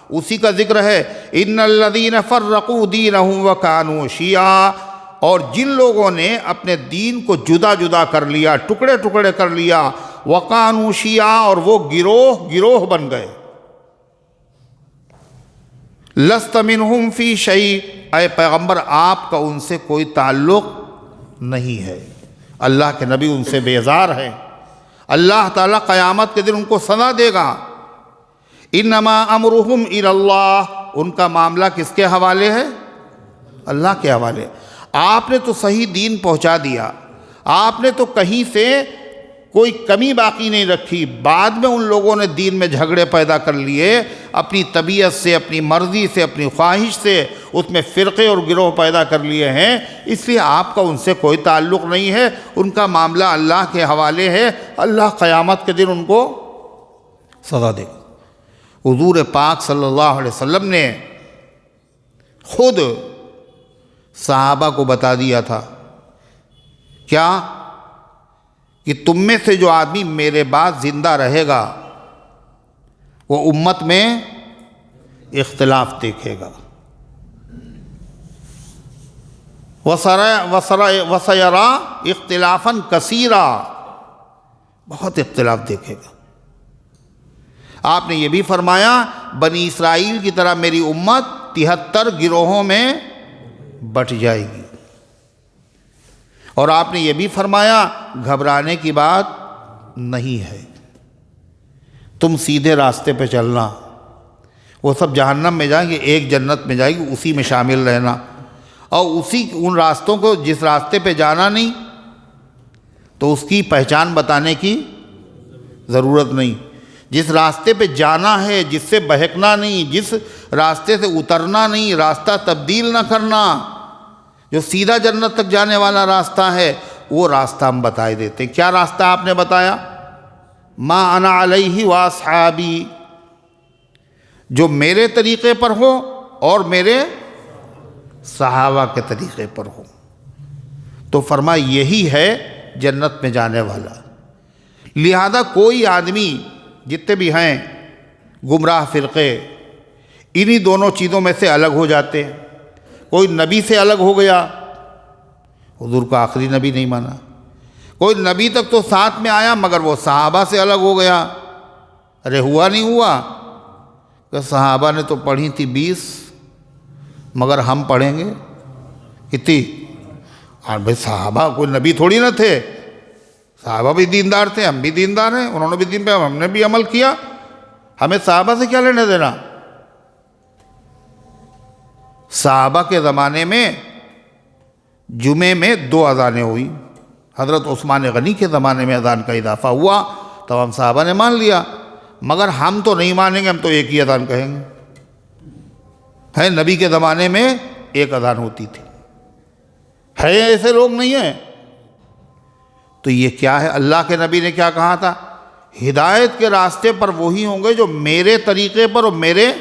اسی کا ذکر ہے. ان الذین فرقوا دینہم وکانوا شیعا، اور جن لوگوں نے اپنے دین کو جدا جدا کر لیا، ٹکڑے ٹکڑے کر لیا، وکانوا شیعا، اور وہ گروہ گروہ بن گئے. لست منہم فی شیء، اے پیغمبر آپ کا ان سے کوئی تعلق نہیں ہے. اللہ کے نبی ان سے بیزار ہیں. اللہ تعالیٰ قیامت کے دن ان کو سزا دے گا. انما امرہم الی اللہ، ان کا معاملہ کس کے حوالے ہے؟ اللہ کے حوالے۔ آپ نے تو صحیح دین پہنچا دیا، آپ نے تو کہیں سے کوئی کمی باقی نہیں رکھی، بعد میں ان لوگوں نے دین میں جھگڑے پیدا کر لیے اپنی طبیعت سے، اپنی مرضی سے، اپنی خواہش سے، اس میں فرقے اور گروہ پیدا کر لیے ہیں، اس لیے آپ کا ان سے کوئی تعلق نہیں ہے، ان کا معاملہ اللہ کے حوالے ہے، اللہ قیامت کے دن ان کو سزا دے گا۔ حضور پاک صلی اللہ علیہ وسلم نے خود صحابہ کو بتا دیا تھا، کیا؟ کہ تم میں سے جو آدمی میرے بعد زندہ رہے گا وہ امت میں اختلاف دیکھے گا، وَسَيَرَى اخْتِلَافًا كَثِيرًا، بہت اختلاف دیکھے گا۔ آپ نے یہ بھی فرمایا بنی اسرائیل کی طرح میری امت 73 گروہوں میں بٹ جائے گی، اور آپ نے یہ بھی فرمایا گھبرانے کی بات نہیں ہے، تم سیدھے راستے پہ چلنا، وہ سب جہنم میں جائیں گے، ایک جنت میں جائے گی، اسی میں شامل رہنا، اور ان راستوں کو جس راستے پہ جانا نہیں تو اس کی پہچان بتانے کی ضرورت نہیں، جس راستے پہ جانا ہے، جس سے بہکنا نہیں، جس راستے سے اترنا نہیں، راستہ تبدیل نہ کرنا، جو سیدھا جنت تک جانے والا راستہ ہے وہ راستہ ہم بتائے دیتے ہیں۔ کیا راستہ آپ نے بتایا؟ ما انا علیہ واصحابی، جو میرے طریقے پر ہو اور میرے صحابہ کے طریقے پر ہو، تو فرمایا یہی ہے جنت میں جانے والا۔ لہذا کوئی آدمی جتنے بھی ہیں گمراہ فرقے انہی دونوں چیزوں میں سے الگ ہو جاتے ہیں۔ کوئی نبی سے الگ ہو گیا، حضور کا آخری نبی نہیں مانا، کوئی نبی تک تو ساتھ میں آیا مگر وہ صحابہ سے الگ ہو گیا۔ ارے ہوا نہیں ہوا کہ صحابہ نے تو پڑھی تھی 20 مگر ہم پڑھیں گے کتنی؟ اور بھائی صحابہ کوئی نبی تھوڑی نہ تھے، صحابہ بھی دیندار تھے، ہم بھی دیندار ہیں، انہوں نے بھی دین پہ، ہم نے بھی عمل کیا، ہمیں صحابہ سے کیا لینے دینا؟ صحابہ کے زمانے میں جمعے میں 2 اذانیں ہوئی، حضرت عثمان غنی کے زمانے میں اذان کا اضافہ ہوا تو ہم صحابہ نے مان لیا، مگر ہم تو نہیں مانیں گے، ہم تو ایک ہی اذان کہیں گے۔ ہے نبی کے زمانے میں 1 اذان ہوتی تھی، ہے ایسے لوگ نہیں ہیں؟ تو یہ کیا ہے؟ اللہ کے نبی نے کیا کہا تھا؟ ہدایت کے راستے پر وہی ہوں گے جو میرے طریقے پر اور میرے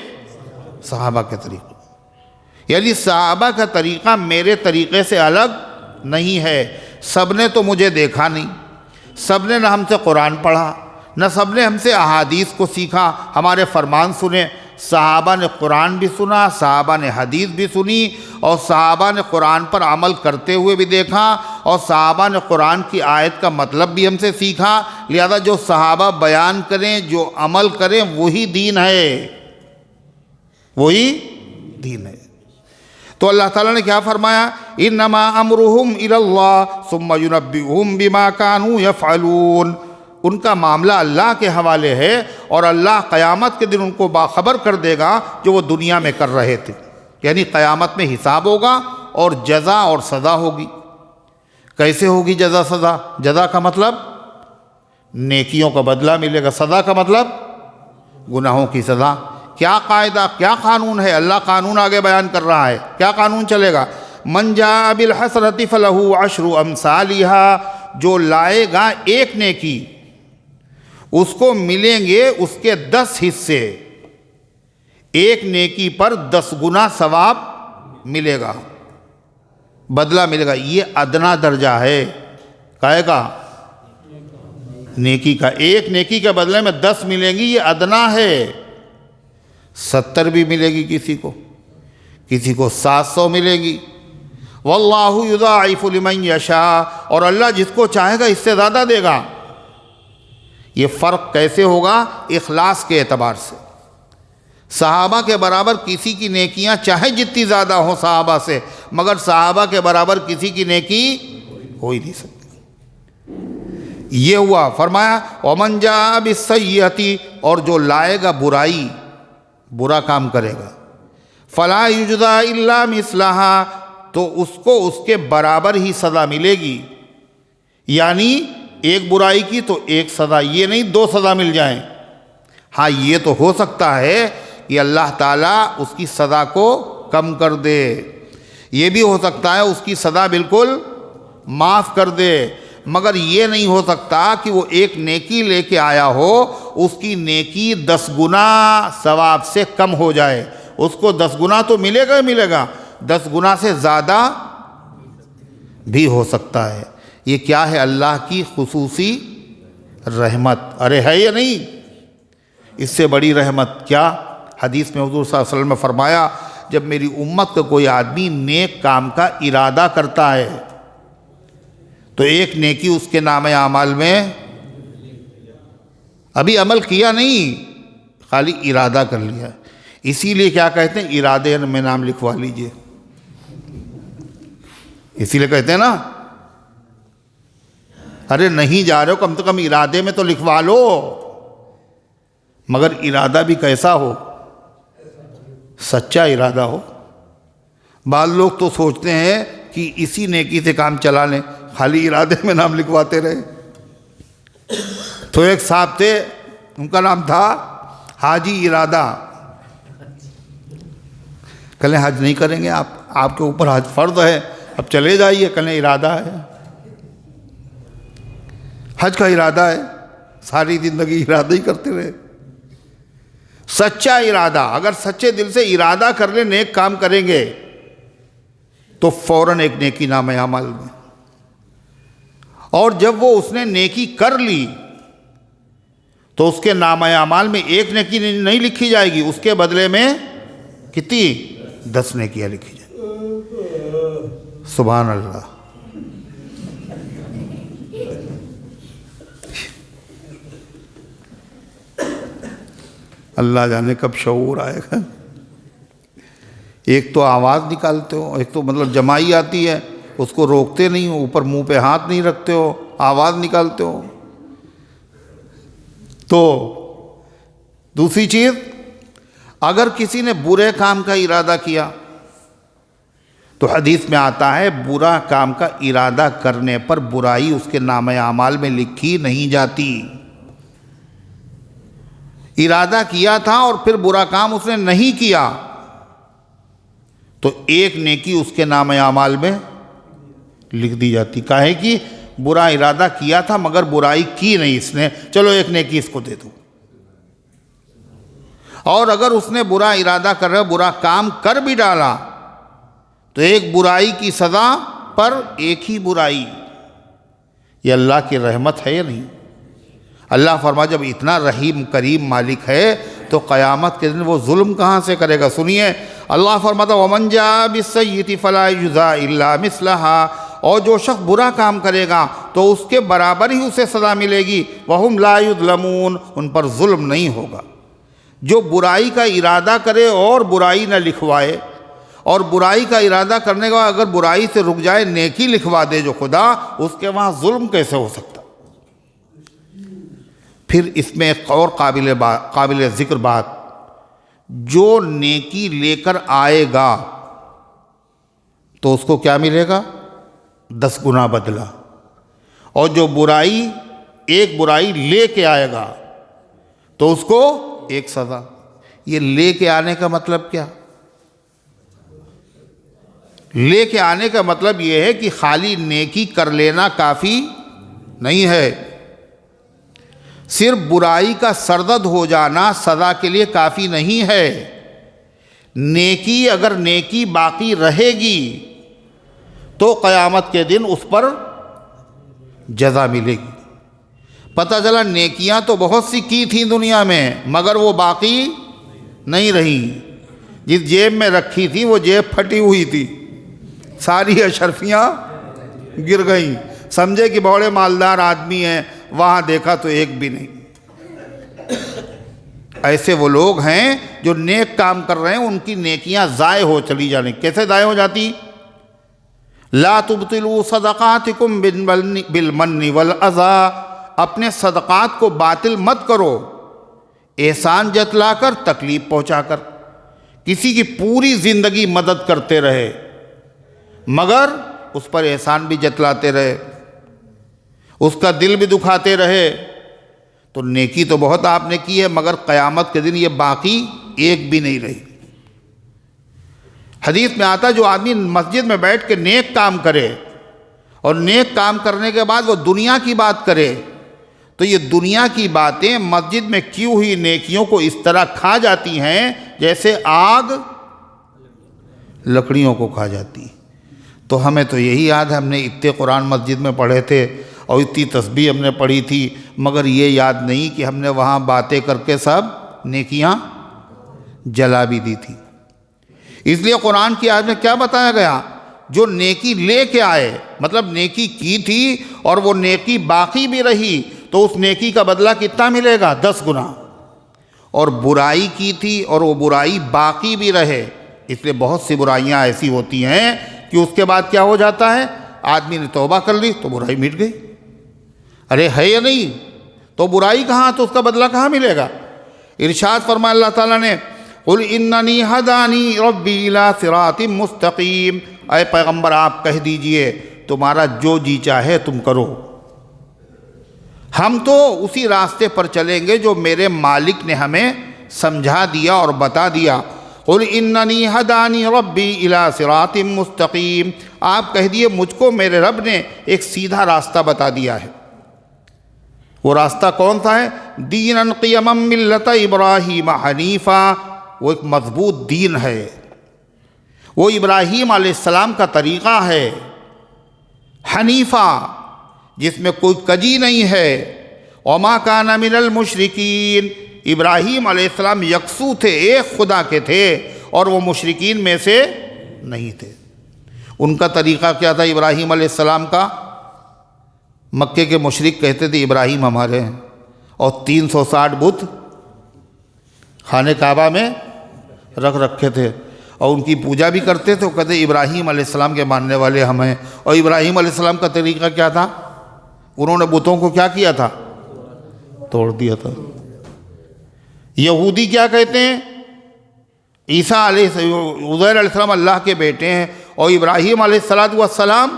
صحابہ کے طریقے پر، یعنی صحابہ کا طریقہ میرے طریقے سے الگ نہیں ہے۔ سب نے تو مجھے دیکھا نہیں، سب نے نہ ہم سے قرآن پڑھا، نہ سب نے ہم سے احادیث کو سیکھا، ہمارے فرمان سنے۔ صحابہ نے قرآن بھی سنا، صحابہ نے حدیث بھی سنی، اور صحابہ نے قرآن پر عمل کرتے ہوئے بھی دیکھا، اور صحابہ نے قرآن کی آیت کا مطلب بھی ہم سے سیکھا۔ لہذا جو صحابہ بیان کریں، جو عمل کریں، وہی دین ہے، وہی دین ہے۔ تو اللہ تعالیٰ نے کیا فرمایا؟ انما امرہم الی اللہ ثم ینبئہم بما کانوا یفعلون، ان کا معاملہ اللہ کے حوالے ہے اور اللہ قیامت کے دن ان کو باخبر کر دے گا جو وہ دنیا میں کر رہے تھے، یعنی قیامت میں حساب ہوگا اور جزا اور سزا ہوگی۔ کیسے ہوگی جزا سزا؟ جزا کا مطلب نیکیوں کا بدلہ ملے گا، سزا کا مطلب گناہوں کی سزا۔ کیا قاعدہ، کیا قانون ہے؟ اللہ قانون آگے بیان کر رہا ہے، کیا قانون چلے گا؟ من جاء بالحسنۃ فلہ عشر امثالھا، جو لائے گا ایک نیکی اس کو ملیں گے اس کے 10 حصے، ایک نیکی پر 10 گنا ثواب ملے گا، بدلہ ملے گا۔ یہ ادنا درجہ ہے، کہے گا نیکی کا، ایک نیکی کے بدلے میں 10 ملیں گی، یہ ادنا ہے۔ 70 بھی ملے گی کسی کو 700 ملے گی۔ واللہ یضاعف لمن یشاء، اور اللہ جس کو چاہے گا اس سے زیادہ دے گا۔ یہ فرق کیسے ہوگا؟ اخلاص کے اعتبار سے۔ صحابہ کے برابر کسی کی نیکیاں چاہے جتنی زیادہ ہوں صحابہ سے، مگر صحابہ کے برابر کسی کی نیکی ہو ہی نہیں سکتی۔ یہ ہوا، فرمایا وَمَنْ جَاءَ بِالسَّيِّئَةِ اور جو لائے گا برائی، برا کام کرے گا، فلا یجزا الا مثلہا، تو اس کو اس کے برابر ہی سزا ملے گی. یعنی ایک برائی کی تو ایک سزا، یہ نہیں دو سزا مل جائیں. ہاں یہ تو ہو سکتا ہے کہ اللہ تعالیٰ اس کی سزا کو کم کر دے، یہ بھی ہو سکتا ہے اس کی سزا بالکل معاف کر دے، مگر یہ نہیں ہو سکتا کہ وہ ایک نیکی لے کے آیا ہو، اس کی نیکی 10 گنا ثواب سے کم ہو جائے. اس کو 10 گنا تو ملے گا ہی ملے گا، 10 گنا سے زیادہ بھی ہو سکتا ہے. یہ کیا ہے؟ اللہ کی خصوصی رحمت. ارے ہے یا نہیں؟ اس سے بڑی رحمت کیا؟ حدیث میں حضور صلی اللہ علیہ وسلم نے فرمایا، جب میری امت کا کوئی آدمی نیک کام کا ارادہ کرتا ہے تو ایک نیکی اس کے نام اعمال میں، ابھی عمل کیا نہیں، خالی ارادہ کر لیا. اسی لیے کیا کہتے ہیں؟ ارادے میں نام لکھوا لیجئے. اسی لیے کہتے ہیں نا، ارے نہیں جا رہے ہو، کم سے کم ارادے میں تو لکھوا لو. مگر ارادہ بھی کیسا ہو؟ سچا ارادہ ہو. بعض لوگ تو سوچتے ہیں کہ اسی نیکی سے کام چلا لیں، خالی ارادے میں نام لکھواتے رہے. تو ایک صاحب تھے، ان کا نام تھا حاجی ارادہ. کہلیں حج نہیں کریں گے آپ کے اوپر حج فرض ہے، اب چلے جائیے. کہلیں ارادہ ہے، حج کا ارادہ ہے، ساری زندگی ارادہ ہی کرتے رہے. سچا ارادہ، اگر سچے دل سے ارادہ کر لیں نیک کام کریں گے تو فوراً ایک نیکی نام اعمال میں. اور جب وہ اس نے نیکی کر لی تو اس کے نام اعمال میں ایک نیکی نہیں لکھی جائے گی، اس کے بدلے میں کتنی؟ 10 نیکیاں لکھی جائیں. سبحان اللہ. اللہ جانے کب شعور آئے گا. ایک تو آواز نکالتے ہو، ایک تو مطلب جمائی آتی ہے، اس کو روکتے نہیں ہو، اوپر منہ پہ ہاتھ نہیں رکھتے ہو، آواز نکالتے ہو. تو دوسری چیز، اگر کسی نے برے کام کا ارادہ کیا تو حدیث میں آتا ہے برا کام کا ارادہ کرنے پر برائی اس کے نام اعمال میں لکھی نہیں جاتی. ارادہ کیا تھا اور پھر برا کام اس نے نہیں کیا تو ایک نیکی اس کے نام اعمال میں لکھ دی جاتی. کاہے کہ برا ارادہ کیا تھا مگر برائی کی نہیں اس نے، چلو ایک نیکی اس کو دے دو. اور اگر اس نے برا ارادہ کر رہا برا کام کر بھی ڈالا تو ایک برائی کی سزا پر ایک ہی برائی. یہ اللہ کی رحمت ہے یا نہیں؟ اللہ فرما جب اتنا رحیم کریم مالک ہے تو قیامت کے دن وہ ظلم کہاں سے کرے گا؟ سنیے، اللہ فرماتا وَمَنْ جَاءَ بِالسَّيِّئَةِ فَلَا يُجْزَىٰ إِلَّا مِثْلَهَا، اور جو شخص برا کام کرے گا تو اس کے برابر ہی اسے سزا ملے گی. وَهُمْ لَا يُظْلَمُونَ، ان پر ظلم نہیں ہوگا. جو برائی کا ارادہ کرے اور برائی نہ لکھوائے، اور برائی کا ارادہ کرنے کا اگر برائی سے رک جائے نیکی لکھوا دے جو خدا، اس کے وہاں ظلم کیسے ہو سکتا؟ پھر اس میں ایک اور قابل ذکر بات، جو نیکی لے کر آئے گا تو اس کو کیا ملے گا؟ 10 گنا بدلہ. اور جو ایک برائی لے کے آئے گا تو اس کو ایک سزا. یہ لے کے آنے کا مطلب کیا؟ لے کے آنے کا مطلب یہ ہے کہ خالی نیکی کر لینا کافی نہیں ہے، صرف برائی کا سرزد ہو جانا سزا کے لیے کافی نہیں ہے. نیکی اگر نیکی باقی رہے گی تو قیامت کے دن اس پر جزا ملے گی. پتہ چلا نیکیاں تو بہت سی کی تھیں دنیا میں مگر وہ باقی نہیں رہی. جس جیب میں رکھی تھی وہ جیب پھٹی ہوئی تھی، ساری اشرفیاں گر گئیں. سمجھے کہ بڑے مالدار آدمی ہیں، وہاں دیکھا تو ایک بھی نہیں. ایسے وہ لوگ ہیں جو نیک کام کر رہے ہیں، ان کی نیکیاں ضائع ہو چلی جانے. کیسے ضائع ہو جاتی؟ لا تبطلوا صدقاتکم بالمن والاذى، اپنے صدقات کو باطل مت کرو احسان جتلا کر تکلیف پہنچا کر، کسی کی پوری زندگی مدد کرتے رہے مگر اس پر احسان بھی جتلاتے رہے، اس کا دل بھی دکھاتے رہے، تو نیکی تو بہت آپ نے کی ہے مگر قیامت کے دن یہ باقی ایک بھی نہیں رہی۔ حدیث میں آتا جو آدمی مسجد میں بیٹھ کے نیک کام کرے اور نیک کام کرنے کے بعد وہ دنیا کی بات کرے تو یہ دنیا کی باتیں مسجد میں کی ہوئی نیکیوں کو اس طرح کھا جاتی ہیں جیسے آگ لکڑیوں کو کھا جاتی۔ تو ہمیں تو یہی یاد ہے، ہم نے اتنے قرآن مسجد میں پڑھے تھے اور اتنی تسبیح ہم نے پڑھی تھی، مگر یہ یاد نہیں کہ ہم نے وہاں باتیں کر کے سب نیکیاں جلا بھی دی تھی۔ اس لیے قرآن کی آیت میں کیا بتایا گیا؟ جو نیکی لے کے آئے، مطلب نیکی کی تھی اور وہ نیکی باقی بھی رہی تو اس نیکی کا بدلہ کتنا ملے گا؟ 10 گنا۔ اور برائی کی تھی اور وہ برائی باقی بھی رہے، اس لیے بہت سی برائیاں ایسی ہوتی ہیں کہ اس کے بعد کیا ہو جاتا ہے، آدمی نے توبہ کر لی تو برائی مٹ گئی، ارے ہے یا نہیں، تو برائی کہاں تو اس کا بدلہ کہاں ملے گا؟ ارشاد فرمایا اللہ تعالیٰ نے قُلْ إِنَّنِي هَدَانِي رَبِّي إِلَىٰ صِرَاطٍ مُسْتَقِيمٍ، اے پیغمبر آپ کہہ دیجئے تمہارا جو جی چاہے تم کرو، ہم تو اسی راستے پر چلیں گے جو میرے مالک نے ہمیں سمجھا دیا اور بتا دیا۔ قُلْ إِنَّنِي هَدَانِي رَبِّي إِلَىٰ صِرَاطٍ مُسْتَقِيمٍ، آپ کہہ دیئے مجھ کو میرے رب نے ایک سیدھا راستہ بتا دیا ہے۔ وہ راستہ کون سا ہے؟ دِينًا قِيَمًا مِلَّةَ إِبْرَاهِيمَ حَنِيفًا، وہ ایک مضبوط دین ہے، وہ ابراہیم علیہ السلام کا طریقہ ہے، حنیفہ، جس میں کوئی کجی نہیں ہے، وَمَا كَانَ مِنَ الْمُشْرِكِينَ، ابراہیم علیہ السلام یکسو تھے، ایک خدا کے تھے اور وہ مشرکین میں سے نہیں تھے۔ ان کا طریقہ کیا تھا ابراہیم علیہ السلام کا؟ مکے کے مشرک کہتے تھے ابراہیم ہمارے ہیں، اور 360 بت خانہ کعبہ میں رکھ رکھے تھے اور ان کی پوجا بھی کرتے تھے، وہ کہتے ابراہیم علیہ السلام کے ماننے والے ہم ہیں۔ اور ابراہیم علیہ السلام کا طریقہ کیا تھا؟ انہوں نے بتوں کو کیا کیا تھا؟ توڑ دیا تھا۔ یہودی کیا کہتے ہیں؟ عیسیٰ عزیر علیہ السلام اللہ کے بیٹے ہیں، اور ابراہیم علیہ السلام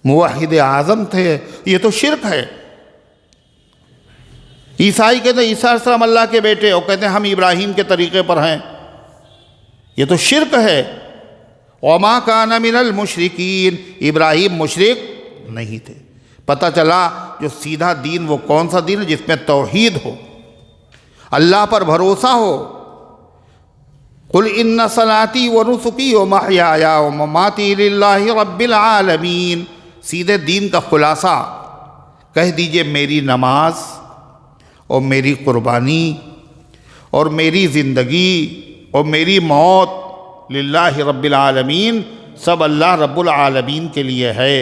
موحد اعظم تھے، یہ تو شرک ہے۔ عیسائی کہتے ہیں عیسیٰ علیہ السلام اللہ کے بیٹے، اور کہتے ہیں ہم ابراہیم کے طریقے پر ہیں، یہ تو شرک ہے۔ وَمَا كَانَ مِنَ الْمُشْرِكِينَ، ابراہیم مشرک نہیں تھے۔ پتہ چلا جو سیدھا دین وہ کون سا دین ہے؟ جس میں توحید ہو، اللہ پر بھروسہ ہو۔ قُلْ إِنَّ صَلَاتِي وَنُسُكِي وَمَحْيَايَ وَمَمَاتِي لِلَّهِ رَبِّ الْعَالَمِينَ، سیدھے دین کا خلاصہ کہہ دیجئے میری نماز اور میری قربانی اور میری زندگی اور میری موت للہ رب العالمین، سب اللہ رب العالمین کے لیے ہے۔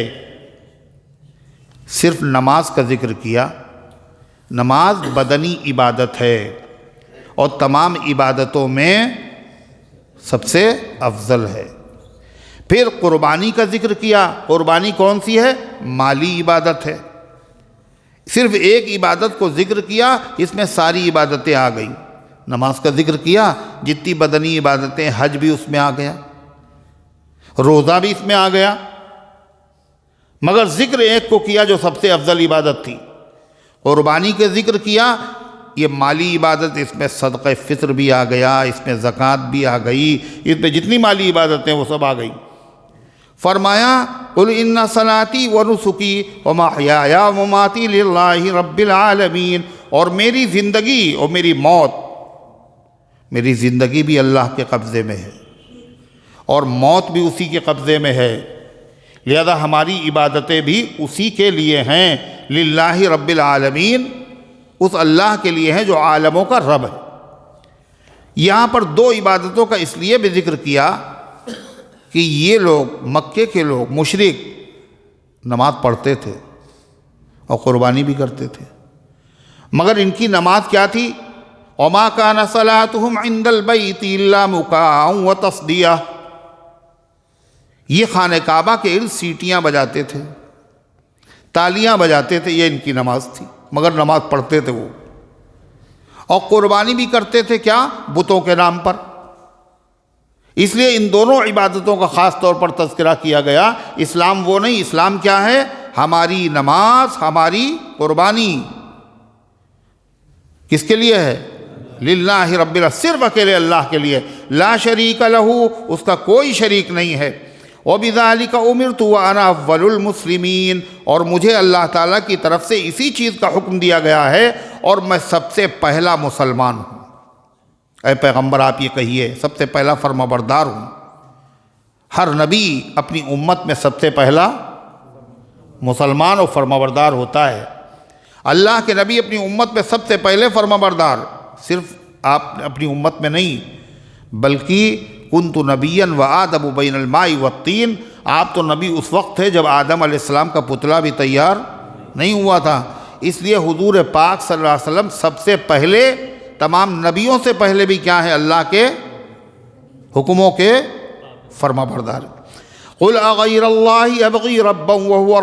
صرف نماز کا ذکر کیا، نماز بدنی عبادت ہے اور تمام عبادتوں میں سب سے افضل ہے۔ پھر قربانی کا ذکر کیا، قربانی کون سی ہے؟ مالی عبادت ہے۔ صرف ایک عبادت کو ذکر کیا، اس میں ساری عبادتیں آ گئیں۔ نماز کا ذکر کیا، جتنی بدنی عبادتیں، حج بھی اس میں آ گیا، روزہ بھی اس میں آ گیا، مگر ذکر ایک کو کیا جو سب سے افضل عبادت تھی، قربانی کے ذکر کیا۔ یہ مالی عبادت، اس میں صدقہ فطر بھی آ گیا، اس میں زکوٰۃ بھی آ گئی، اس میں جتنی مالی عبادتیں وہ سب آ گئیں۔ فرمایا قُلْ إِنَّ صَلَاتِي وَنُسُكِي وَمَحْيَايَ وَمَمَاتِي لِلَّهِ رَبِّ الْعَالَمِينَ، اور میری زندگی اور میری موت، میری زندگی بھی اللہ کے قبضے میں ہے اور موت بھی اسی کے قبضے میں ہے، لہذا ہماری عبادتیں بھی اسی کے لیے ہیں، للہ رب العالمین، اس اللہ کے لیے ہیں جو عالموں کا رب ہے۔ یہاں پر دو عبادتوں کا اس لیے بھی ذکر کیا کہ یہ لوگ، مکے کے لوگ، مشرک، نماز پڑھتے تھے اور قربانی بھی کرتے تھے، مگر ان کی نماز کیا تھی؟ وَمَا كَانَ صَلَاتُهُمْ عِنْدَ الْبَيْتِ إِلَّا مُكَاءً وَتَصْدِيَةً، یہ خانہ کعبہ کے ارد سیٹیاں بجاتے تھے، تالیاں بجاتے تھے، یہ ان کی نماز تھی، مگر نماز پڑھتے تھے وہ۔ اور قربانی بھی کرتے تھے کیا؟ بتوں کے نام پر۔ اس لیے ان دونوں عبادتوں کا خاص طور پر تذکرہ کیا گیا۔ اسلام وہ نہیں، اسلام کیا ہے؟ ہماری نماز، ہماری قربانی کس کے لیے ہے؟ للہ رب العالمین، صرف اکیلے اللہ کے لیے، لا شریک لہ، اس کا کوئی شریک نہیں ہے۔ وَبِذَلِكَ أُمِرْتُ وَأَنَا أَوَّلُ الْمُسْلِمِينَ، اور مجھے اللہ تعالیٰ کی طرف سے اسی چیز کا حکم دیا گیا ہے اور میں سب سے پہلا مسلمان ہوں۔ اے پیغمبر آپ یہ کہیے، سب سے پہلا فرما بردار ہوں۔ ہر نبی اپنی امت میں سب سے پہلا مسلمان اور فرما بردار ہوتا ہے۔ اللہ کے نبی اپنی امت میں سب سے پہلے فرما بردار، صرف آپ اپنی امت میں نہیں بلکہ کنت نبیا وآدم بین الماء والطین، آپ تو نبی اس وقت تھے جب آدم علیہ السلام کا پتلا بھی تیار نہیں ہوا تھا۔ اس لیے حضور پاک صلی اللہ علیہ وسلم سب سے پہلے، تمام نبیوں سے پہلے بھی کیا ہے؟ اللہ کے حکموں کے فرما بردار۔ قل اغیر اللہ ابغی ربا وہو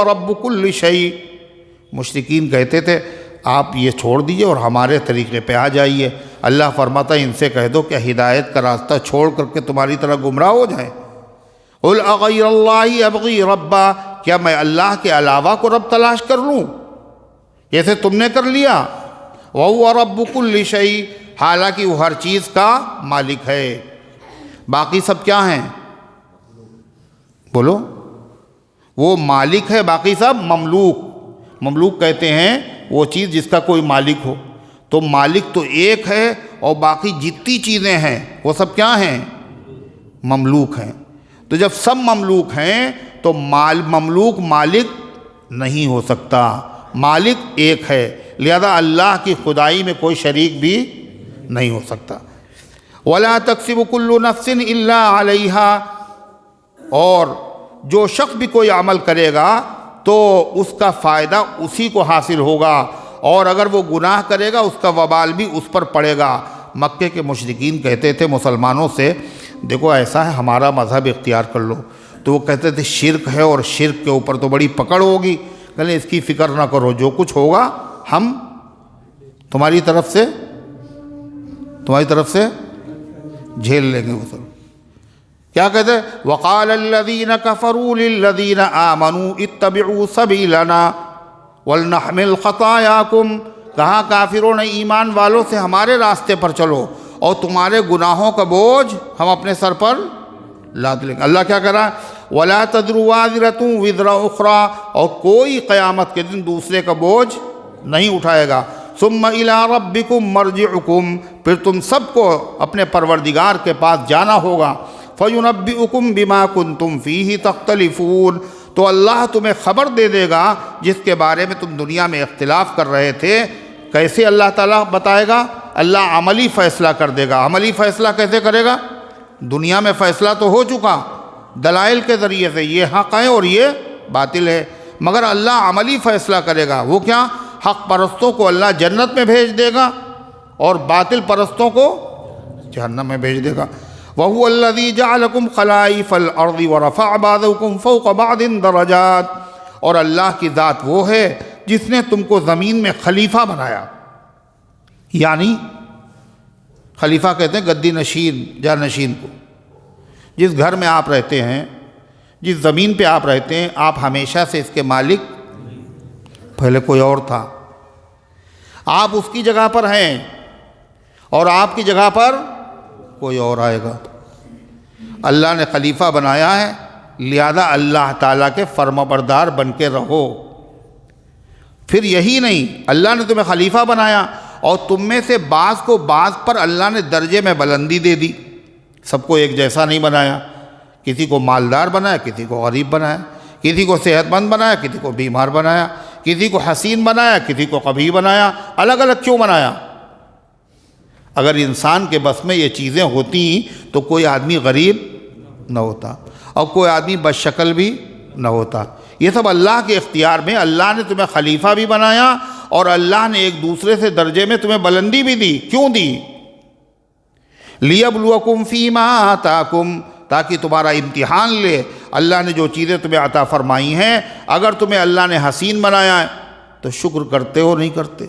رب کل شیء، مشرکین کہتے تھے آپ یہ چھوڑ دیجئے اور ہمارے طریقے پہ آ جائیے۔ اللہ فرماتا ہے ان سے کہہ دو کہ ہدایت کا راستہ چھوڑ کر کے تمہاری طرح گمراہ ہو جائیں۔ قل اغیر اللہ ابغی ربا، کیا میں اللہ کے علاوہ کو رب تلاش کر لوں جیسے تم نے کر لیا؟ وَهُوَ رَبُّ كُلِّ شَيْءٍ، حالانکہ وہ ہر چیز کا مالک ہے۔ باقی سب کیا ہیں؟ بولو، وہ مالک ہے، باقی سب مملوک۔ مملوک کہتے ہیں وہ چیز جس کا کوئی مالک ہو، تو مالک تو ایک ہے اور باقی جتنی چیزیں ہیں وہ سب کیا ہیں؟ مملوک ہیں۔ تو جب سب مملوک ہیں تو مملوک مالک نہیں ہو سکتا، مالک ایک ہے، لہذا اللہ کی خدائی میں کوئی شریک بھی نہیں ہو سکتا۔ وَلَا تَكْسِبُ كُلُّ نَفْسٍ إِلَّا عَلَيْهَا، اور جو شخص بھی کوئی عمل کرے گا تو اس کا فائدہ اسی کو حاصل ہوگا، اور اگر وہ گناہ کرے گا اس کا وبال بھی اس پر پڑے گا۔ مکے کے مشرکین کہتے تھے مسلمانوں سے، دیکھو ایسا ہے ہمارا مذہب اختیار کر لو، تو وہ کہتے تھے شرک ہے اور شرک کے اوپر تو بڑی پکڑ ہوگی، کہتے اس کی فکر نہ کرو، جو کچھ ہوگا ہم تمہاری طرف سے جھیل لیں گے۔ وہ سب کیا کہتے ہیں؟ وَقَالَ الَّذِينَ كَفَرُوا لِلَّذِينَ آمَنُوا اتَّبِعُوا سَبِيلَنَا وَلْنَحْمِلْ خَطَايَاكُمْ، کہا کافروں نے ایمان والوں سے ہمارے راستے پر چلو اور تمہارے گناہوں کا بوجھ ہم اپنے سر پر لاد لیں گے۔ اللہ کیا کہہ رہا ہے؟ وَلَا تَزِرُ وَازِرَةٌ وِزْرَ أُخْرَىٰ، اور کوئی قیامت کے دن دوسرے کا بوجھ نہیں اٹھائے گا۔ ثُمَّ إِلَىٰ رَبِّكُمْ مَرْجِعُكُمْ، پھر تم سب کو اپنے پروردگار کے پاس جانا ہوگا۔ فَيُنَبِّئُكُمْ بِمَا كُنتُمْ فِيهِ تَخْتَلِفُونَ، تو اللہ تمہیں خبر دے دے گا جس کے بارے میں تم دنیا میں اختلاف کر رہے تھے۔ کیسے اللہ تعالیٰ بتائے گا؟ اللہ عملی فیصلہ کر دے گا۔ عملی فیصلہ کیسے کرے گا؟ دنیا میں فیصلہ تو ہو چکا دلائل کے ذریعے سے، یہ حق ہے اور یہ باطل ہے، مگر اللہ عملی فیصلہ کرے گا۔ وہ کیا؟ حق پرستوں کو اللہ جنت میں بھیج دے گا اور باطل پرستوں کو جہنم میں بھیج دے گا۔ وَهُوَ الَّذِي جَعَلَكُمْ خَلَائِفَ الْأَرْضِ وَرَفَعَ بَعْضَكُمْ فَوْقَ بَعْضٍ دَرَجَاتٍ، اور اللہ کی ذات وہ ہے جس نے تم کو زمین میں خلیفہ بنایا، یعنی خلیفہ کہتے ہیں گدی نشین، جانشین کو۔ جس گھر میں آپ رہتے ہیں، جس زمین پہ آپ رہتے ہیں، آپ ہمیشہ سے اس کے مالک، پہلے کوئی اور تھا، آپ اس کی جگہ پر ہیں اور آپ کی جگہ پر کوئی اور آئے گا۔ اللہ نے خلیفہ بنایا ہے، لہذا اللہ تعالیٰ کے فرما بردار بن کے رہو۔ پھر یہی نہیں، اللہ نے تمہیں خلیفہ بنایا اور تم میں سے بعض کو بعض پر اللہ نے درجے میں بلندی دے دی، سب کو ایک جیسا نہیں بنایا، کسی کو مالدار بنایا، کسی کو غریب بنایا، کسی کو صحت مند بنایا، کسی کو بیمار بنایا، کسی کو حسین بنایا، کسی کو قبیح بنایا۔ الگ الگ کیوں بنایا؟ اگر انسان کے بس میں یہ چیزیں ہوتی تو کوئی آدمی غریب نہ ہوتا اور کوئی آدمی بدشکل بھی نہ ہوتا۔ یہ سب اللہ کے اختیار میں، اللہ نے تمہیں خلیفہ بھی بنایا اور اللہ نے ایک دوسرے سے درجے میں تمہیں بلندی بھی دی۔ کیوں دی؟ لِيَبْلُوَكُمْ فِي مَا آتَاكُمْ، تاکہ تمہارا امتحان لے۔ اللہ نے جو چیزیں تمہیں عطا فرمائی ہیں، اگر تمہیں اللہ نے حسین بنایا ہے تو شکر کرتے ہو نہیں کرتے،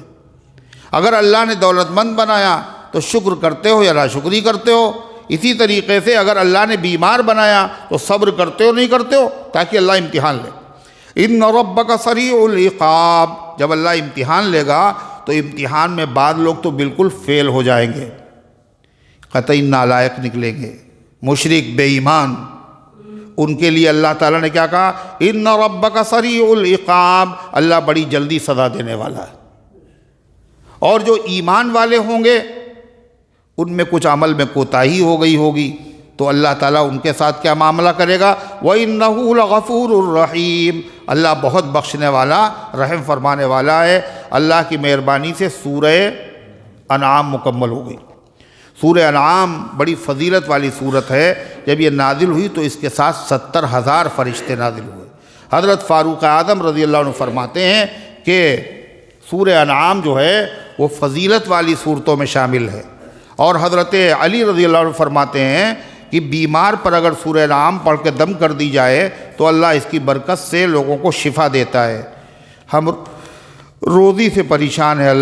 اگر اللہ نے دولت مند بنایا تو شکر کرتے ہو یا ناشکری کرتے ہو. اسی طریقے سے اگر اللہ نے بیمار بنایا تو صبر کرتے ہو نہیں کرتے ہو تاکہ اللہ امتحان لے. ان ربک سریع العقاب، جب اللہ امتحان لے گا تو امتحان میں بعض لوگ تو بالکل فیل ہو جائیں گے، قطعی نالائق نکلیں گے، مشرک، بے ایمان. ان کے لیے اللہ تعالیٰ نے کیا کہا؟ ان ربک سریع العقاب، اللہ بڑی جلدی سزا دینے والا ہے. اور جو ایمان والے ہوں گے ان میں کچھ عمل میں کوتاہی ہو گئی ہوگی تو اللہ تعالیٰ ان کے ساتھ کیا معاملہ کرے گا؟ وَإِنَّهُ لَغَفُورٌ الرحیم، اللہ بہت بخشنے والا، رحم فرمانے والا ہے. اللہ کی مہربانی سے سورہ انعام مکمل ہو گئی. سورہ انعام بڑی فضیلت والی صورت ہے. جب یہ نازل ہوئی تو اس کے ساتھ 70,000 فرشتے نازل ہوئے. حضرت فاروق اعظم رضی اللہ عنہ فرماتے ہیں کہ سورہ انعام جو ہے وہ فضیلت والی صورتوں میں شامل ہے. اور حضرت علی رضی اللہ عنہ فرماتے ہیں کہ بیمار پر اگر سورہ انعام پڑھ کے دم کر دی جائے تو اللہ اس کی برکت سے لوگوں کو شفا دیتا ہے. ہم روزی سے پریشان ہیں،